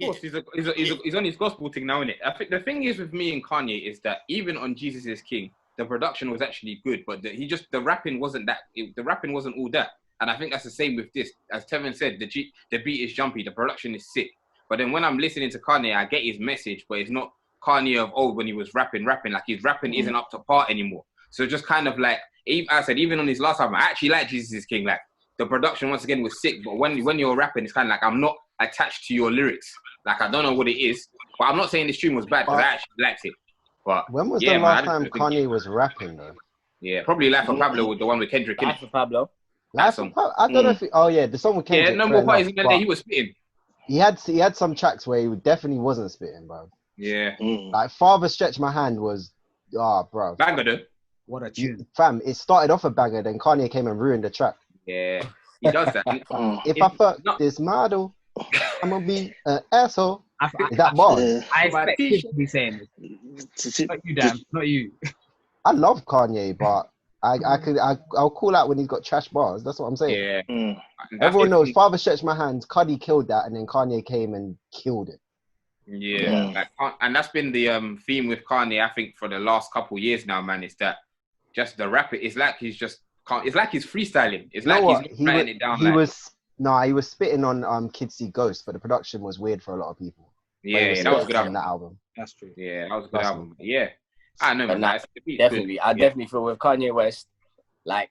course, he's on his gospel thing now, innit? I think the thing is with me and Kanye is that even on Jesus is King, the production was actually good, but the rapping wasn't all that. And I think that's the same with this. As Tevin said, the beat is jumpy, the production is sick. But then when I'm listening to Kanye, I get his message, but it's not Kanye of old when he was rapping. Like his rapping isn't up to par anymore. So just kind of like, I said, even on his last album, I actually like Jesus is King. Like the production once again was sick, but when you're rapping, it's kind of like I'm not attached to your lyrics. Like I don't know what it is, but I'm not saying this tune was bad because I actually liked it. But when was the last time Kanye was rapping though? Yeah, probably Life of Pablo with the one with Kendrick. Life of Pablo. Life of Pablo. I don't know if. The song with Kendrick. Yeah, No More Parties in the Day. He was spitting. He had some tracks where he definitely wasn't spitting, bro. Yeah. Like Father Stretch My Hand was, bro. Banger though. What a tune. Fam, it started off a banger, then Kanye came and ruined the track. Yeah, he does that. If I fuck this model, I'm gonna be an asshole. Is that bar? I expect you to be saying this. Not you, Dan. Not you. I love Kanye, but I'll call out when he's got trash bars. That's what I'm saying. Yeah. Everyone knows Father Stretch My Hands, Cuddy killed that, and then Kanye came and killed it. Yeah. And that's been the theme with Kanye, I think, for the last couple of years now, man, is that just the rapper, it's like he's freestyling. It's like he's not writing it down. He was spitting on Kids See Ghosts, but the production was weird for a lot of people. Yeah, that was a good album. That album. That's true. Yeah, that was a good album. Yeah. I know, man. Definitely. I definitely feel with Kanye West, like,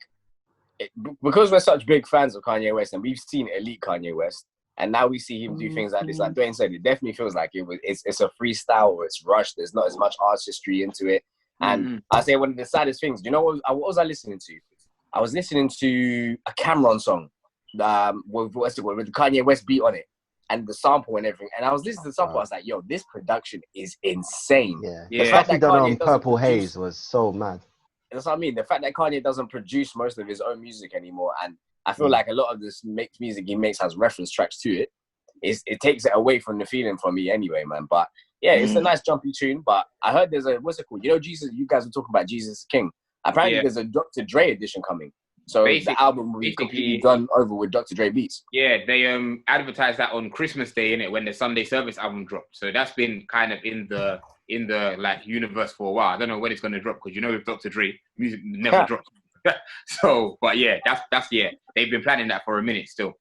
because we're such big fans of Kanye West and we've seen elite Kanye West, and now we see him do things like this. Like Dwain said, it definitely feels like it's a freestyle or it's rushed. There's not as much artistry into it. And I say one of the saddest things, you know what was I listening to? I was listening to a Cameron song with the Kanye West beat on it and the sample and everything. And I was listening to the sample, I was like, yo, this production is insane. Yeah. The fact that done on Purple Haze was so mad. That's what I mean. The fact that Kanye doesn't produce most of his own music anymore, and I feel like a lot of this music he makes has reference tracks to it. It takes it away from the feeling for me anyway, man. But yeah, it's a nice jumpy tune. But I heard there's what's it called? You know, Jesus. You guys were talking about Jesus is King. Apparently, there's a Dr. Dre edition coming. So the album will be completely done over with Dr. Dre beats. Yeah, they advertised that on Christmas Day, innit, when the Sunday Service album dropped. So that's been kind of in the like universe for a while. I don't know when it's gonna drop because you know with Dr. Dre, music never drops. So, but yeah, that's they've been planning that for a minute still.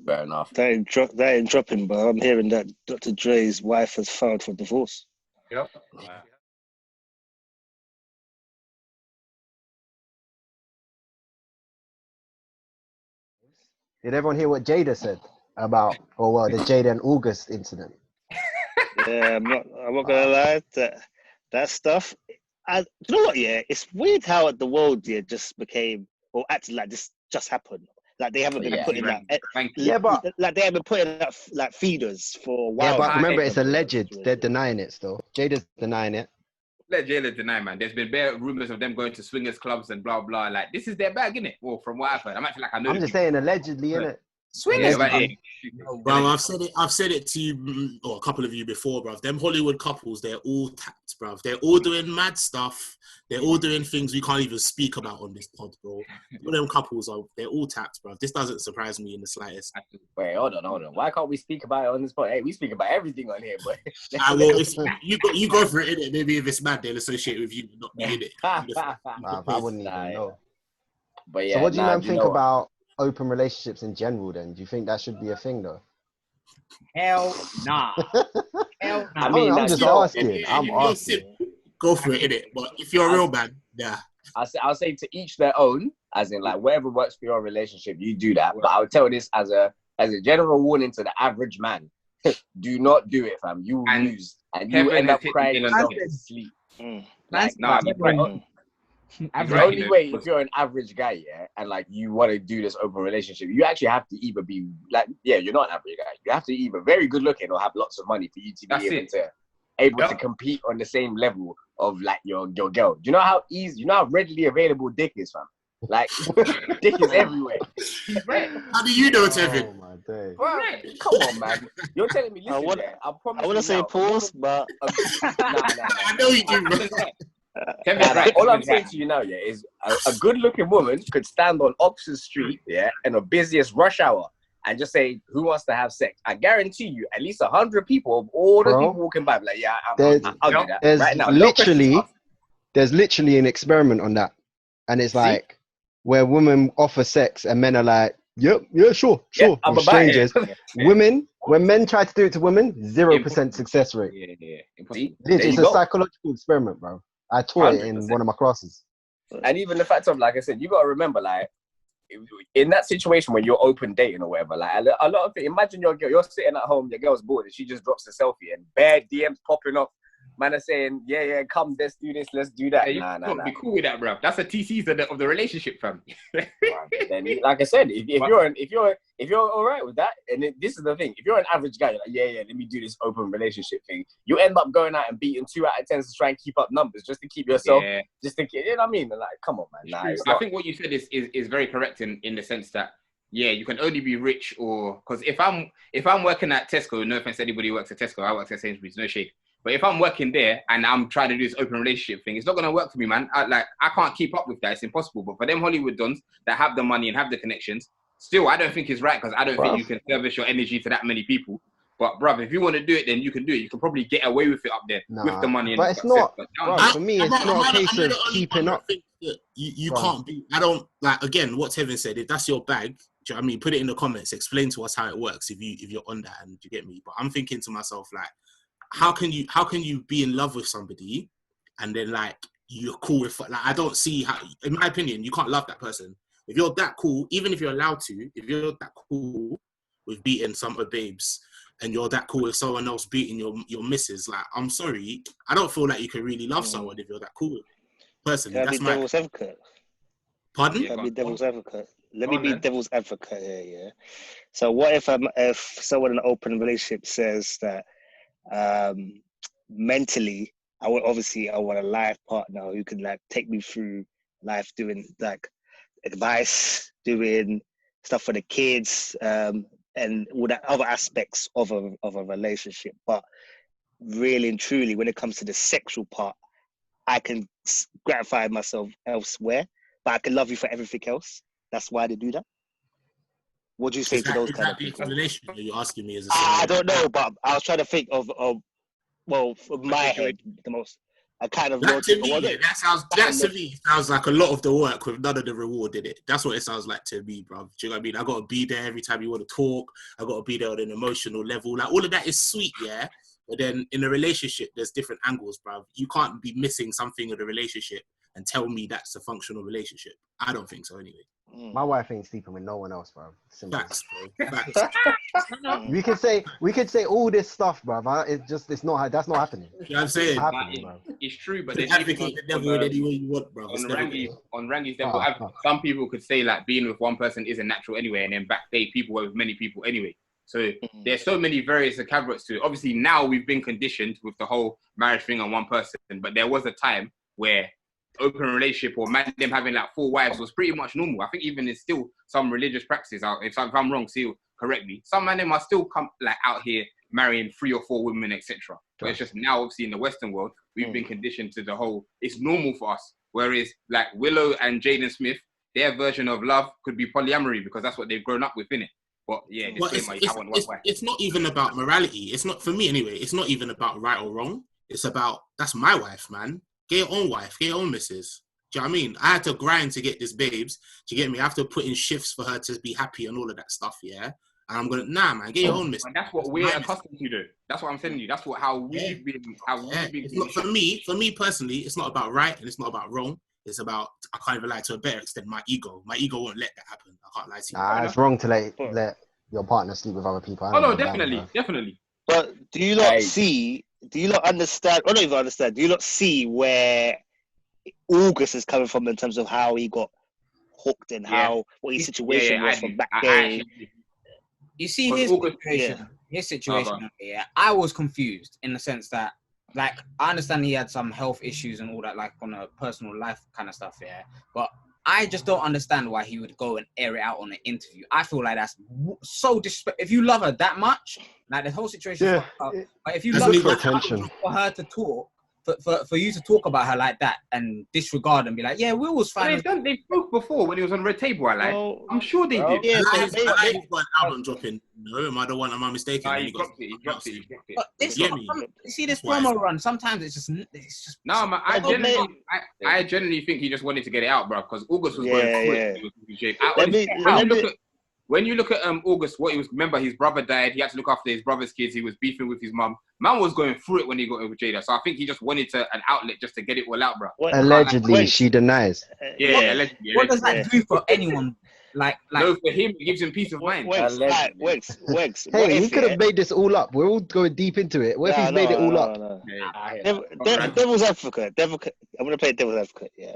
Fair enough. That ain't dropping, but I'm hearing that Dr. Dre's wife has filed for divorce. Yep. Did everyone hear what Jada said about, the Jada and August incident? Yeah, I'm not gonna lie. That stuff. You know what? Yeah, it's weird how the world just became or acted like this just happened. Like they haven't been putting that. But like they haven't putting that like feeders for a while. Yeah, but remember, it's alleged. They're denying it still. Jada's denying it. Let Jada deny, man. There's been bare rumors of them going to swingers clubs and blah blah. Like this is their bag, innit? Well, from what I've heard, I'm actually like I know. I'm just saying allegedly, innit? Swingers, bro. I've said it to you or a couple of you before, bro. Them Hollywood couples, they're all tapped, bro. They're all doing mad stuff. They're all doing things we can't even speak about on this pod, bro. All them couples they're all tapped, bro. This doesn't surprise me in the slightest. Wait, hold on. Why can't we speak about it on this pod? Hey, we speak about everything on here, but well, if you go for it, innit? Maybe if it's mad, they'll associate with you not being it. I wouldn't even know. But yeah. So what do you man you think know what? about open relationships in general? Then do you think that should be a thing though? Hell nah. Hell nah. I mean, I'm just you know, asking. I'm If you're asking. sick, go for it, innit? But if you're a real man, yeah. I'll say to each their own, as in like whatever works for your relationship, you do that. But I would tell this as a general warning to the average man: do not do it, fam. You will lose, and you Kevin end up has hit crying the nail yourself on to the sleep. Man's Nah, like, you're everyone- The right, only way, if you're an average guy, yeah, and like you want to do this open relationship, you actually have to either be like, yeah, you're not an average guy. You have to either very good looking or have lots of money for you to That's be able it. to compete on the same level of like your girl. Do you know how easy? You know how readily available dick is, fam? Like dick is everywhere. How do you know, Tevin? Oh my day. Bro, come on, man. You're telling me, listen, wanna- yeah, I promise I want to you say now, pause, but nah. I know you do, bro. Kevin's right. All I'm Kevin's saying right. to you now, yeah, is a good-looking woman could stand on Oxford Street, yeah, in the busiest rush hour and just say, "Who wants to have sex?" I guarantee you, at least 100 people of all the Bro, people walking by, be like, "Yeah, I'll There's, do that there's right now." No questions literally, asked. there's literally an experiment on that, and it's See? like where women offer sex and men are like, "Yep, yeah, sure, Yeah, I'm with about it. strangers." Women, when men try to do it to women, 0% success rate. Yeah. Impossible. See? It's There you a go. psychological experiment, bro. I taught it in 100%. one of my classes. And even the fact of, like I said, you got to remember, like, in that situation when you're open dating or whatever, like a lot of it, imagine your girl, you're sitting at home, your girl's bored, and she just drops a selfie and bare DMs popping off. Man are saying, yeah, come, let's do this, let's do that. Hey, you Nah. be cool with that, bro. That's the TCs of the relationship, fam. Then, like I said, if you're all right with that, and this is the thing, if you're an average guy, you're like, yeah, let me do this open relationship thing. You end up going out and beating 2 out of 10 to try and keep up numbers, just to keep yourself, just to keep, you know what I mean? Like, come on, man. Nah, it's I not. think what you said is very correct in the sense that you can only be rich or because if I'm working at Tesco, no offense to anybody who works at Tesco, I work at Sainsbury's, no shade. But if I'm working there and I'm trying to do this open relationship thing, it's not gonna work for me, man. I can't keep up with that. It's impossible. But for them Hollywood dons that have the money and have the connections, still I don't think it's right because I don't think you can service your energy to that many people. But bruv, if you want to do it, then you can do it. You can probably get away with it up there with the money. But and it's success. not, But bro, for me, it's not a case of keeping up. You can't be. I don't like. Again, what Tevin said. If that's your bag, do you know what I mean? Put it in the comments. Explain to us how it works. If you're on that, and you get me. But I'm thinking to myself like, how can you be in love with somebody, and then like you're cool with like I don't see how. In my opinion, you can't love that person if you're that cool. Even if you're allowed to, if you're that cool with beating some of the babes. And you're that cool with someone else beating your missus, like, I'm sorry, I don't feel like you can really love someone if you're that cool with them. Personally, can I that's be my... devil's advocate? Pardon? Can I be devil's advocate? Let Go me on, be then. devil's advocate here, yeah? So what if someone in an open relationship says that mentally, I want a life partner who can like take me through life doing like advice, doing stuff for the kids, and all the other aspects of a relationship. But really and truly, when it comes to the sexual part, I can gratify myself elsewhere, but I can love you for everything else. That's why they do that. What do you say to those kind of the people? explanation that you're asking me is a I don't know, but I was trying to think of well, from my head, the most a kind of that to logic. me, that to me sounds like a lot of the work with none of the reward in it. That's what it sounds like to me, bro. Do you know what I mean? I gotta be there every time you want to talk. I gotta be there on an emotional level. Like all of that is sweet, yeah. But then in a relationship, there's different angles, bro. You can't be missing something in the relationship and tell me that's a functional relationship. I don't think so, anyway. My wife ain't sleeping with no one else, bro. Simple. Facts, bro. Facts. We could say all this stuff, bro. It's not. That's not happening. You know what I'm saying? It's true, but You then can advocate the devil in any way you want, bro. on Rangi's devil, some people could say like being with one person isn't natural anyway, and then backstage people were with many people anyway. So there's so many various caveats to it. Obviously now we've been conditioned with the whole marriage thing on one person, but there was a time where open relationship or man them having like 4 wives was pretty much normal. I think even there's still some religious practices out. If I'm wrong, still correct me. Some man them are still out here marrying 3 or 4 women, etc. But it's just now obviously in the Western world we've been conditioned to the whole. It's normal for us. Whereas like Willow and Jaden Smith, their version of love could be polyamory because that's what they've grown up with, innit? But yeah, it's not even about morality. It's not, for me anyway, it's not even about right or wrong. It's about, that's my wife, man. Get your own wife, get your own missus. Do you know what I mean? I had to grind to get this babes. Do you get me? I have to put in shifts for her to be happy and all of that stuff, yeah? And I'm going to, nah, man, get your own mistake. And that's what we're accustomed to do. That's what I'm telling you. That's how we've been. It's not, for me personally, it's not about right and it's not about wrong. It's about, I can't even lie, to a better extent, my ego. My ego won't let that happen. I can't lie to you. Nah, it's wrong to let your partner sleep with other people. Oh, no, definitely. But do you not understand, or not even understand, do you not see where August is coming from in terms of how he got hooked and what his situation was from back then? You see his situation, I was confused in the sense that, like, I understand he had some health issues and all that, like, on a personal life kind of stuff, but I just don't understand why he would go and air it out on an interview. I feel like that's so disrespectful. If you love her that much, like, the whole situation, but if you love her attention for her to talk, for you to talk about her like that and disregard and be like, yeah, Will was fine. They spoke before when he was on Red Table. I'm sure they did. Yeah, he's got an album dropping. No, am I mistaken? He dropped it. But this, you see this promo run. Sometimes it's just. No, man, I genuinely think he just wanted to get it out, bro. Because August was going through. When you look at August, what he was, remember his brother died. He had to look after his brother's kids. He was beefing with his mum. Man was going through it when he got over Jada. So I think he just wanted an outlet just to get it all out, bro. Allegedly, she denies. Yeah, allegedly. What does that do for anyone? Like, no, for him, it gives him peace of mind. Wegz. Hey, he could have made this all up. We're all going deep into it. What if he's made it all up? Devil's advocate. I'm gonna play devil's advocate. Yeah.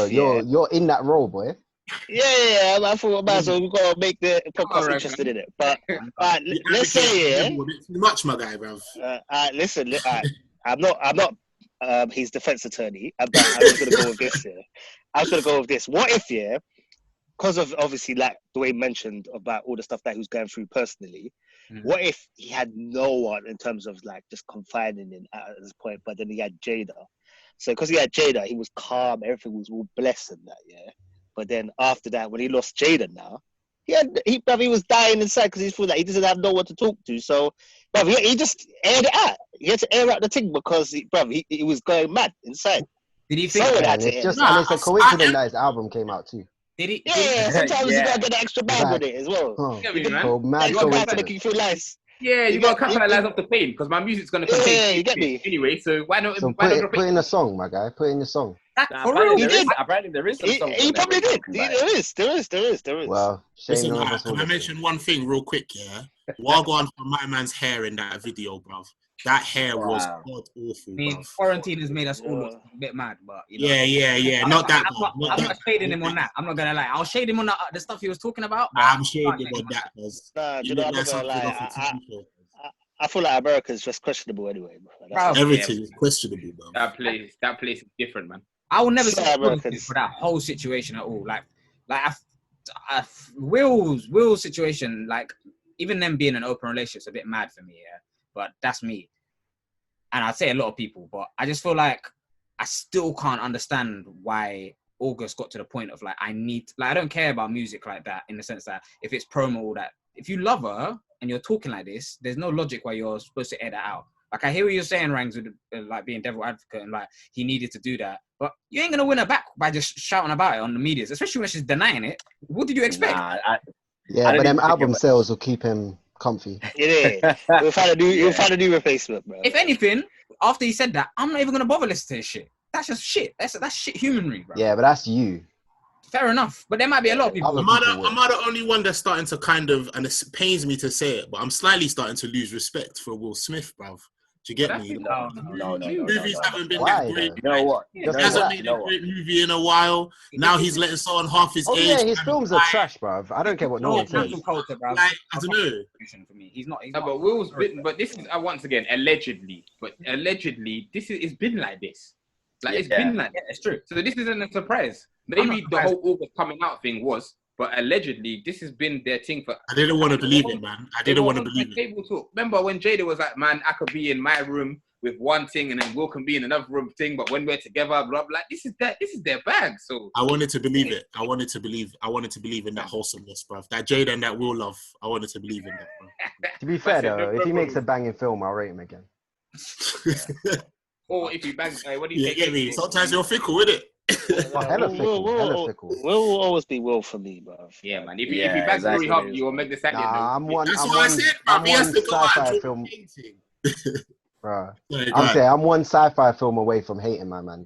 You're in that role, boy. Yeah. I thought so we gotta make the podcast interested in it. But let's say too much, my guy, bruv. Listen. I'm not his defense attorney. I'm just gonna go with this here. I'm just gonna go with this. What if because of obviously, like Dwain mentioned about all the stuff that he was going through personally, what if he had no one in terms of like just confiding in at this point, but then he had Jada. So because he had Jada, he was calm, everything was all blessed and that, But then after that, when he lost Jada now, he was dying inside because he felt like he doesn't have no one to talk to. So, bruv, he just aired it out. He had to air out the thing because, he was going mad inside. Did he think it's a coincidence that his album came out too. Did he? Yeah, sometimes you gotta get the extra bag with it as well. You gotta make you feel nice. Yeah, you gotta capitalize off the pain because my music's gonna contain. You get me. Anyway, so why not? So put in a song, my guy. Put in the song. Apparently there is some songs. He probably did. There is. Well, listen, can I mention one thing real quick? Yeah, Wagwan for my man's hair in that video, bruv. That hair was god awful. I mean, quarantine has made us all look a bit mad, but you know. Yeah. Not that. I'm not shading him on that. I'm not gonna lie. I'll shade him on the stuff he was talking about. I'm shading him on that because I'm not gonna lie. I feel like America's just questionable anyway. Everything is questionable, bro. That place is different, man. I will never support him for that whole situation at all. Like Will's situation, like even them being in an open relationship, is a bit mad for me. Yeah, but that's me. And I'd say a lot of people, but I just feel like I still can't understand why August got to the point of like, I don't care about music like that in the sense that if it's promo or that, if you love her and you're talking like this, there's no logic why you're supposed to air that out. Like, I hear what you're saying, Rangs, with like being devil advocate and like he needed to do that, but you ain't gonna win her back by just shouting about it on the medias, especially when she's denying it. What did you expect? But them album sales will keep him comfy. You'll find a new replacement, bro. If anything, after he said that, I'm not even gonna bother listening to his shit. That's just shit. That's shit humanry, bro. Yeah, but that's you. Fair enough, but there might be a lot of people. Am I the only one that's starting to kind of, and it pains me to say it, but I'm slightly starting to lose respect for Will Smith, bruv. Do you get me? No. Movies haven't been that great. You know what? He hasn't made a great movie in a while. Now he's letting someone half his age. Yeah, his films are trash, bruv. I don't care what no one says. Like, I don't know. For me, he's not. But Will's been. But this is once again allegedly. But allegedly, it's been like this. Like it's been like that. It's true. So this isn't a surprise. Maybe the whole August coming out thing was, but allegedly this has been their thing for. I didn't want to believe it, man. I didn't want to believe it. Table talk. Remember when Jada was like, "Man, I could be in my room with one thing, and then Will can be in another room thing, but when we're together, blah blah." Like this is their bag. So I wanted to believe it. I wanted to believe in that wholesomeness, bruv. That Jada and that Will love. I wanted to believe in that, bruv. To be fair though, if he makes a banging film, I'll rate him again. Or if he bangs, what do you get me? Sometimes you're fickle, isn't it? hella fickle. Hella fickle. Will will always be Will for me, bro. Yeah, man. If you back Rory Hub, you will make the second. Nah, I'm one. That's I'm what I one. said. I'm He has one to go out sci-fi and film. painting. Bro, Sorry, I'm saying I'm one sci-fi film away from hating my man.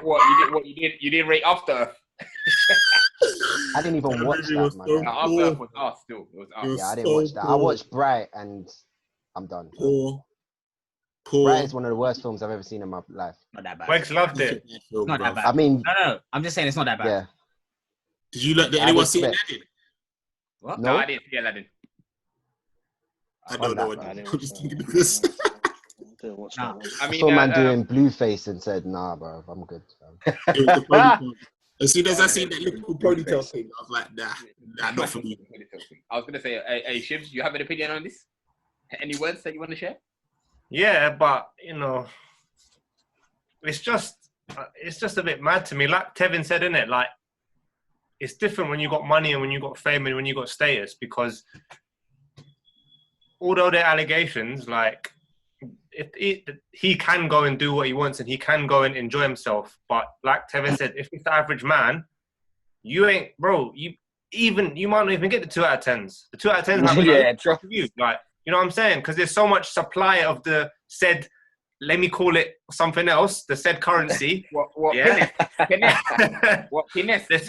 What you did rate After Earth. I didn't even watch that, man. After Earth was us still. It was us. Yeah, I didn't watch that. I watched Bright and I'm done. Poor. Bright is one of the worst films I've ever seen in my life. Not that bad. Wegz loved it. Not that bad. I mean, no. I'm just saying it's not that bad. yeah. Did you let anyone see Aladdin? What? No, No, I didn't see Aladdin. I don't know. I I'm didn't just watch thinking that. of this. Didn't watch Nah. that one. I I mean, saw man doing Blueface and said, "Nah, bro, I'm good." It was the ponytail. As soon as I seen that little ponytail thing, I was like, nah, not for me. I was gonna say, hey, Shibs, you have an opinion on this? Any words that you want to share? Yeah, but you know, it's just a bit mad to me. Like Tevin said, innit? Like, it's different when you got money and when you got fame and when you got status, because although they're allegations, like, he can go and do what he wants and he can go and enjoy himself. But like Tevin said, if it's the average man, you ain't, bro, you might not even get the 2 out of 10s. The 2 out of 10s have trust you. Like, you know what I'm saying? Because there's so much supply of the said, let me call it something else, the said currency. What Yeah. finesse? What finesse? There's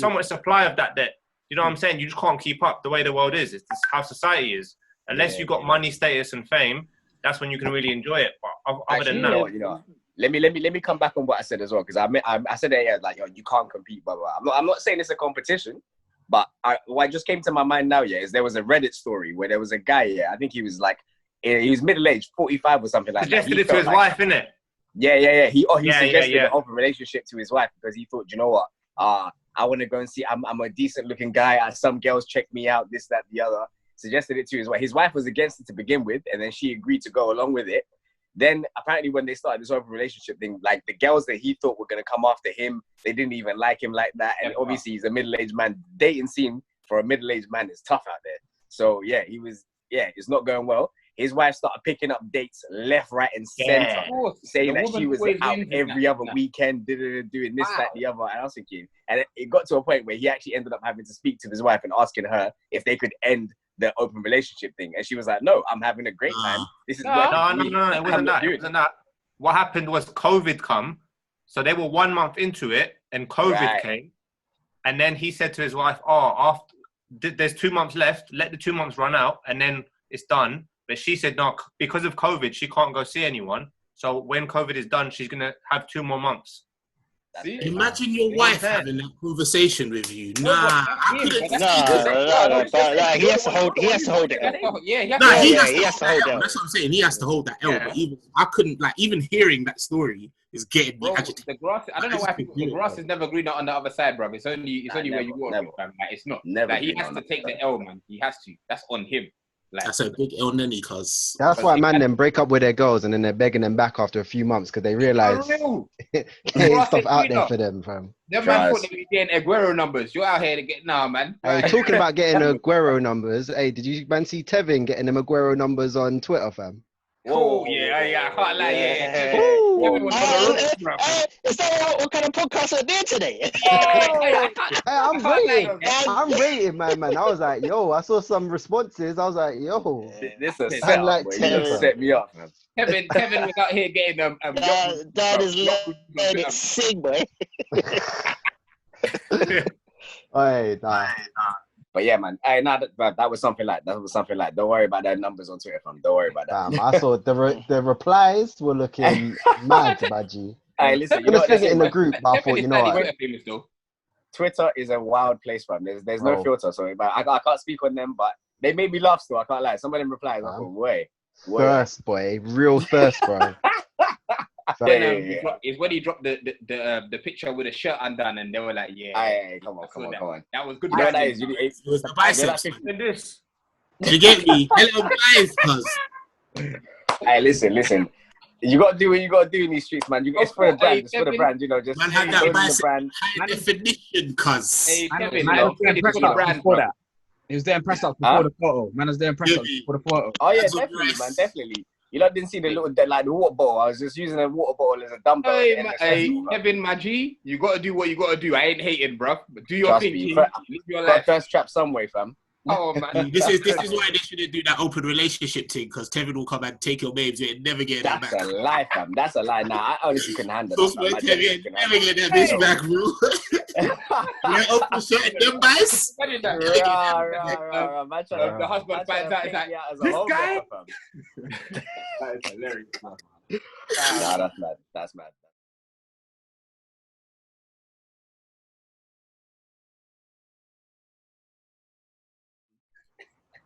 so much supply of that you know what I'm saying? You just can't keep up the way the world is. It's how society is. Unless you got money, status, and fame, that's when you can really enjoy it. But other than that, you know, let me come back on what I said as well, because I said that, yeah, like, yo, you can't compete, blah, blah, blah. I'm not saying it's a competition, but what just came to my mind now, yeah, is there was a Reddit story where there was a guy, yeah, I think he was like, he was middle-aged, 45 or something like that. Suggested it to his wife, innit? Yeah. He suggested an open relationship to his wife because he thought, you know what, I want to go and see, I'm a decent-looking guy. Some girls check me out, this, that, the other. Suggested it to his wife. His wife was against it to begin with, and then she agreed to go along with it. Then apparently when they started this open relationship thing, like the girls that he thought were going to come after him, they didn't even like him like that. And obviously he's a middle-aged man. Dating scene for a middle-aged man is tough out there. So yeah, it's not going well. His wife started picking up dates left, right, and center, saying that she was out every other weekend, doing this, that, the other. And I was thinking, and it got to a point where he actually ended up having to speak to his wife and asking her if they could end the open relationship thing. And she was like, no, I'm having a great time. This is no, it wasn't that. What happened was COVID come, so they were 1 month into it, and COVID came, and then he said to his wife, there's 2 months left, let the 2 months run out, and then it's done. But she said, no, because of COVID, she can't go see anyone. So when COVID is done, she's going to have 2 more months. See? Imagine your wife having that conversation with you. Nah, I couldn't. He has to hold it. He has to hold that. That's what I'm saying. He has to hold that L. But I couldn't, like, even hearing that story is getting me agitated. The grass, I don't know why the grass is never greener on the other side, bro. It's only where you walk, fam. Like, it's not. Like, he has to take the L, man. He has to. That's on him. Like, that's a big L Nenny, cuz. That's why man then break up with their girls and then they're begging them back after a few months because they realise there's stuff out there for them, fam. Them man thought they were getting Aguero numbers. You're out here to get man. Hey, talking about getting Aguero numbers, hey, did you man see Tevin getting them Aguero numbers on Twitter, fam? Oh, yeah, I can't lie, Is that what kind of podcast are there today? I'm rating, man. I was like, yo, I saw some responses. I was like, yo. This is a setup, boy. You set me up, man. Kevin was out here getting that is letting it sing, boy. Hey, nah. But yeah, man. That was something like. Don't worry about their numbers on Twitter, fam. Don't worry about that. I saw the replies were looking mad, Baji. Hey, listen, I'm gonna stick it in the group, but I thought, you know what? Twitter is a wild place, fam. There's no filter, so I can't speak on them, but they made me laugh still. I can't lie. Some of them replies, I thought, wait. Thirst, boy, real thirst, bro. It's when he dropped the picture with a shirt undone, and they were like, "Yeah, come on." That was good. You know that is. It was the biceps. This. You get me? Hello, guys, cuz. Hey, listen. You gotta do what you gotta do in these streets, man. It's for the brand. It's for the brand. You know, just man had that bicep high definition, cuz. Hey, Tevin, he was there in press up before the photo. Man was there in press up before the photo. Oh yeah, definitely, man, definitely. You lot didn't see the little like the water bottle. I was just using a water bottle as a dumbbell. Hey, Kevin, my G, you gotta do what you gotta do. I ain't hating, bro. But do your Trust thing, me, G. Live your life. Thirst trap some way, fam. Oh man, this is why they shouldn't do that open relationship thing, because Tevin will come and take your babes and never get that back. That's a lie, fam. That's a lie. Nah, I honestly couldn't handle that. Tevin never get that bitch back, bro. Yeah, open certain them guys. The husband finds out, like, this guy. That is hilarious. Nah, that's mad. That's mad.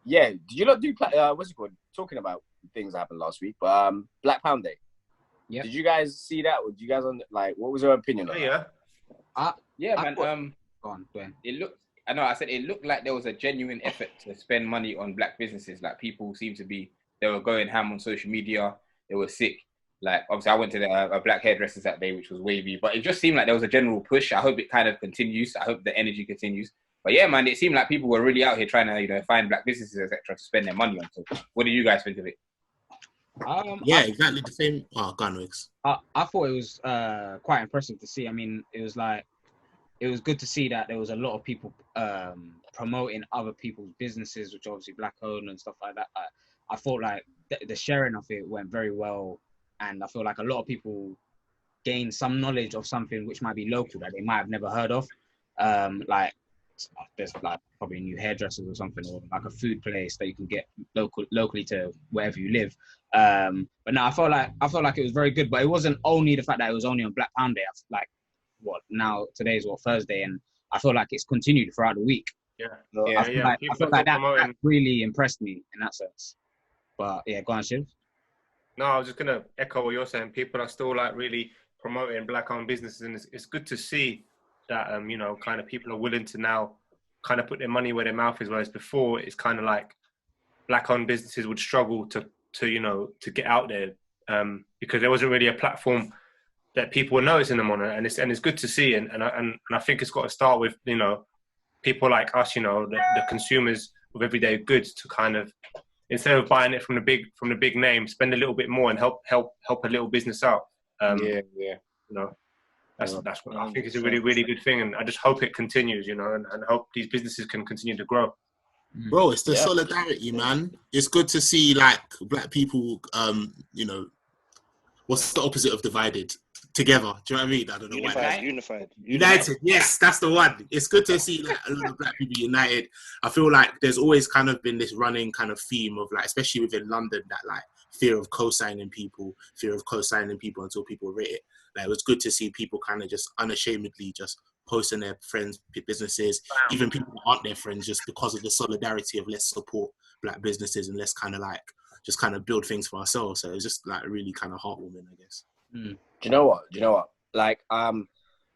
Yeah, did you not do what's it called? Talking about things that happened last week, but Black Pound Day. Yeah. Did you guys see that? Did you guys what was your opinion on that? Yeah, man. Go on, Dwain. I said it looked like there was a genuine effort to spend money on black businesses. Like people seem to be, they were going ham on social media. They were sick. Like obviously, I went to a black hairdressers that day, which was wavy. But it just seemed like there was a general push. I hope it kind of continues. I hope the energy continues. But yeah, man, it seemed like people were really out here trying to, find black businesses, etc., to spend their money on. So, what do you guys think of it? Exactly the same. Oh, Gunwigs. I thought it was quite impressive to see. I mean, it was good to see that there was a lot of people promoting other people's businesses, which are obviously black owned and stuff like that. I thought like the sharing of it went very well, and I feel like a lot of people gained some knowledge of something which might be local that they might have never heard of. Like there's like probably new hairdressers or something, or like a food place that you can get locally to wherever you live. But no, I felt like it was very good. But it wasn't only the fact that it was only on Black Pound Day. Today's Thursday, and I feel like it's continued throughout the week. I feel like that really impressed me in that sense. But yeah, go on, Shibs. No, I was just gonna echo what you're saying. People are still like really promoting black-owned businesses, and it's good to see that kind of people are willing to now kind of put their money where their mouth is. Whereas before, it's kind of like black-owned businesses would struggle to get out there because there wasn't really a platform that people were noticing them on, and it's good to see, and I think it's got to start with people like us, the consumers of everyday goods, to kind of, instead of buying it from the big name, spend a little bit more and help a little business out. That's what I think is a really, really good thing, and I just hope it continues, and hope these businesses can continue to grow. Bro, it's the solidarity, man. It's good to see like black people, what's the opposite of divided? Together. Do you know what I mean? I don't know why. United. Yes, that's the one. It's good to see like a lot of black people united. I feel like there's always kind of been this running kind of theme of like, especially within London, that like fear of co-signing people until people rate it. Like it was good to see people kind of just unashamedly just posting their friends' businesses, even people who aren't their friends, just because of the solidarity of let's support black businesses and let's kind of like just kind of build things for ourselves. So it was just like really kind of heartwarming, I guess. Do you know what? Like, I'm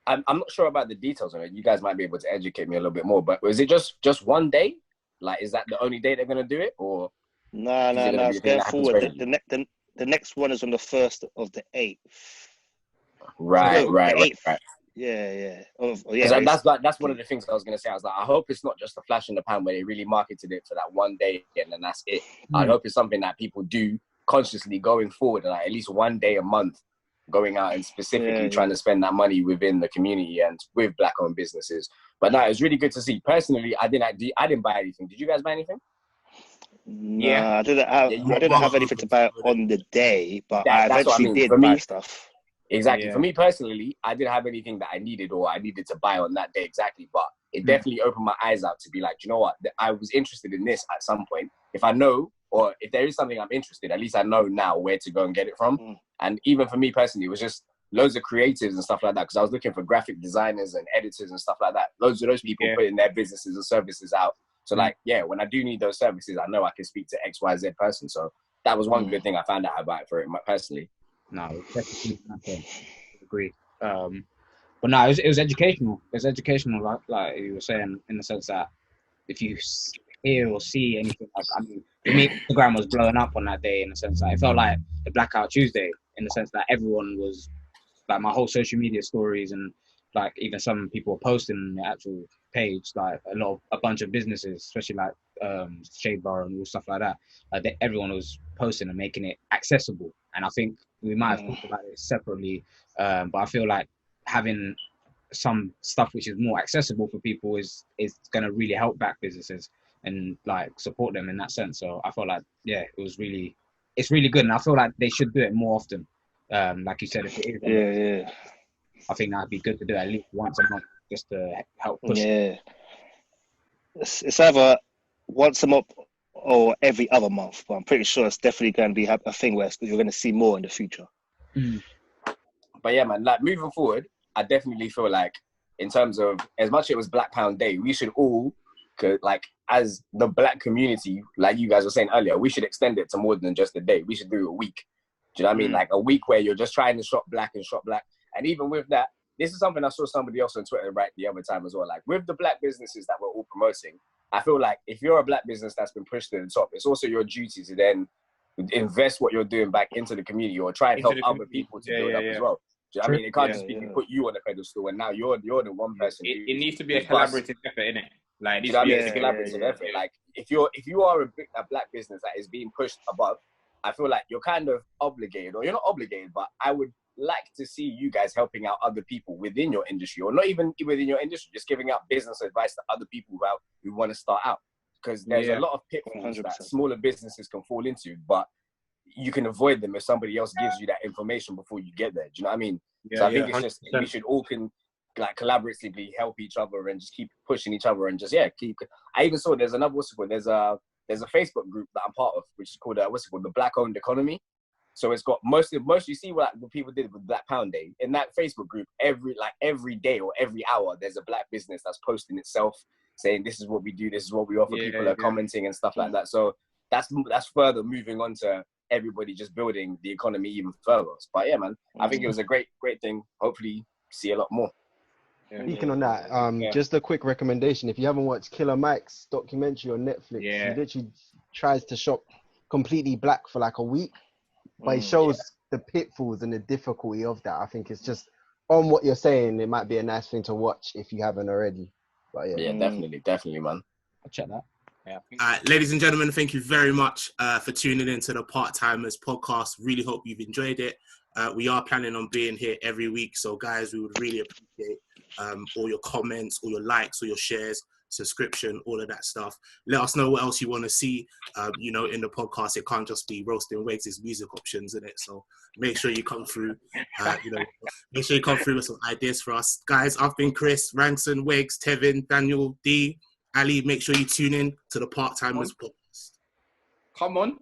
not sure about the details of it. You guys might be able to educate me a little bit more. But was it just one day? Like, is that the only day they're gonna do it, or? No. It's going forward. The next one is on the 1st of the 8th. Right. Yeah. That's one of the things I was gonna say. I was like, I hope it's not just a flash in the pan where they really marketed it for that one day and then that's it. I hope it's something that people do consciously going forward, like at least one day a month, going out and specifically trying to spend that money within the community and with black-owned businesses. But no, it was really good to see. Personally, I didn't buy anything. Did you guys buy anything? No, I didn't have anything to buy on the day, but I eventually did buy stuff. Exactly. Yeah. For me personally, I didn't have anything that I needed or I needed to buy on that day exactly, but it definitely opened my eyes out to be like, you know what? I was interested in this at some point. If I know, or if there is something I'm interested, at least I know now where to go and get it from. And even for me personally, it was just loads of creatives and stuff like that, because I was looking for graphic designers and editors and stuff like that. Loads of those people putting their businesses and services out. So like, when I do need those services, I know I can speak to XYZ person. So that was one good thing I found out about for it personally. No, definitely agree. But no, it was educational. It was educational, like you were saying, in the sense that if you hear or see anything, like, I mean, for me, Instagram was blowing up on that day in the sense that it felt like the Blackout Tuesday, in the sense that everyone was, like, my whole social media stories and like even some people were posting on the actual page, like a bunch of businesses, especially like Shade Bar and all stuff like that. Everyone was posting and making it accessible. And I think we might have talked about it separately, but I feel like having some stuff which is more accessible for people is going to really help back businesses and like support them in that sense. So I felt like, yeah, it's really good. And I feel like they should do it more often. Like you said, if it is, I think that'd be good to do at least once a month just to help push it. It's either once a month or every other month, but I'm pretty sure it's definitely going to be a thing where you're going to see more in the future. But yeah, man, like moving forward, I definitely feel like in terms of as much as it was Black Pound Day, we should all, like as the Black community, like you guys were saying earlier, we should extend it to more than just a day. We should do a week. Do you know what I mean? Like a week where you're just trying to shop Black. And even with that, this is something I saw somebody else on Twitter right the other time as well. Like with the Black businesses that we're all promoting, I feel like if you're a Black business that's been pushed to the top, it's also your duty to then invest what you're doing back into the community or try and help other people to build up as well. Do you know what I mean? It can't just be put you on a pedestal and now you're the one person. It needs to be a collaborative effort, innit? Like it needs to be a collaborative effort. Like if you are a Black business that is being pushed above, I feel like you're kind of obligated, or you're not obligated, but I would like to see you guys helping out other people within your industry, or not even within your industry, just giving out business advice to other people who want to start out. Because there's a lot of pitfalls 100%. That smaller businesses can fall into, but you can avoid them if somebody else gives you that information before you get there. Do you know what I mean? So I think it's just, we should all collaboratively help each other and just keep pushing each other and just, keep. I even saw there's another, there's a Facebook group that I'm part of, which is called, the Black Owned Economy. So it's got most you see what people did with Black Pound Day. In that Facebook group, every day or every hour, there's a Black business that's posting itself, saying this is what we do, this is what we offer. People are commenting and stuff like that. So that's further moving on to everybody just building the economy even further. But yeah, man, I think it was a great thing. Hopefully see a lot more. Speaking on that, just a quick recommendation. If you haven't watched Killer Mike's documentary on Netflix, he literally tries to shop completely Black for like a week, but he shows the pitfalls and the difficulty of that. I think it's just, on what you're saying, it might be a nice thing to watch if you haven't already. But definitely, man. I'll check that. Ladies and gentlemen, thank you very much for tuning into the Part Timers podcast. Really hope you've enjoyed it. We are planning on being here every week, so guys, we would really appreciate all your comments, all your likes, all your shares, subscription, all of that stuff. Let us know what else you want to see, in the podcast. It can't just be roasting Wegz' music options in it. So make sure you come through, make sure you come through with some ideas for us. Guys, I've been Chris, Ranson, Wegz, Tevin, Daniel, D, Ali. Make sure you tune in to the Part Timers podcast. Come on.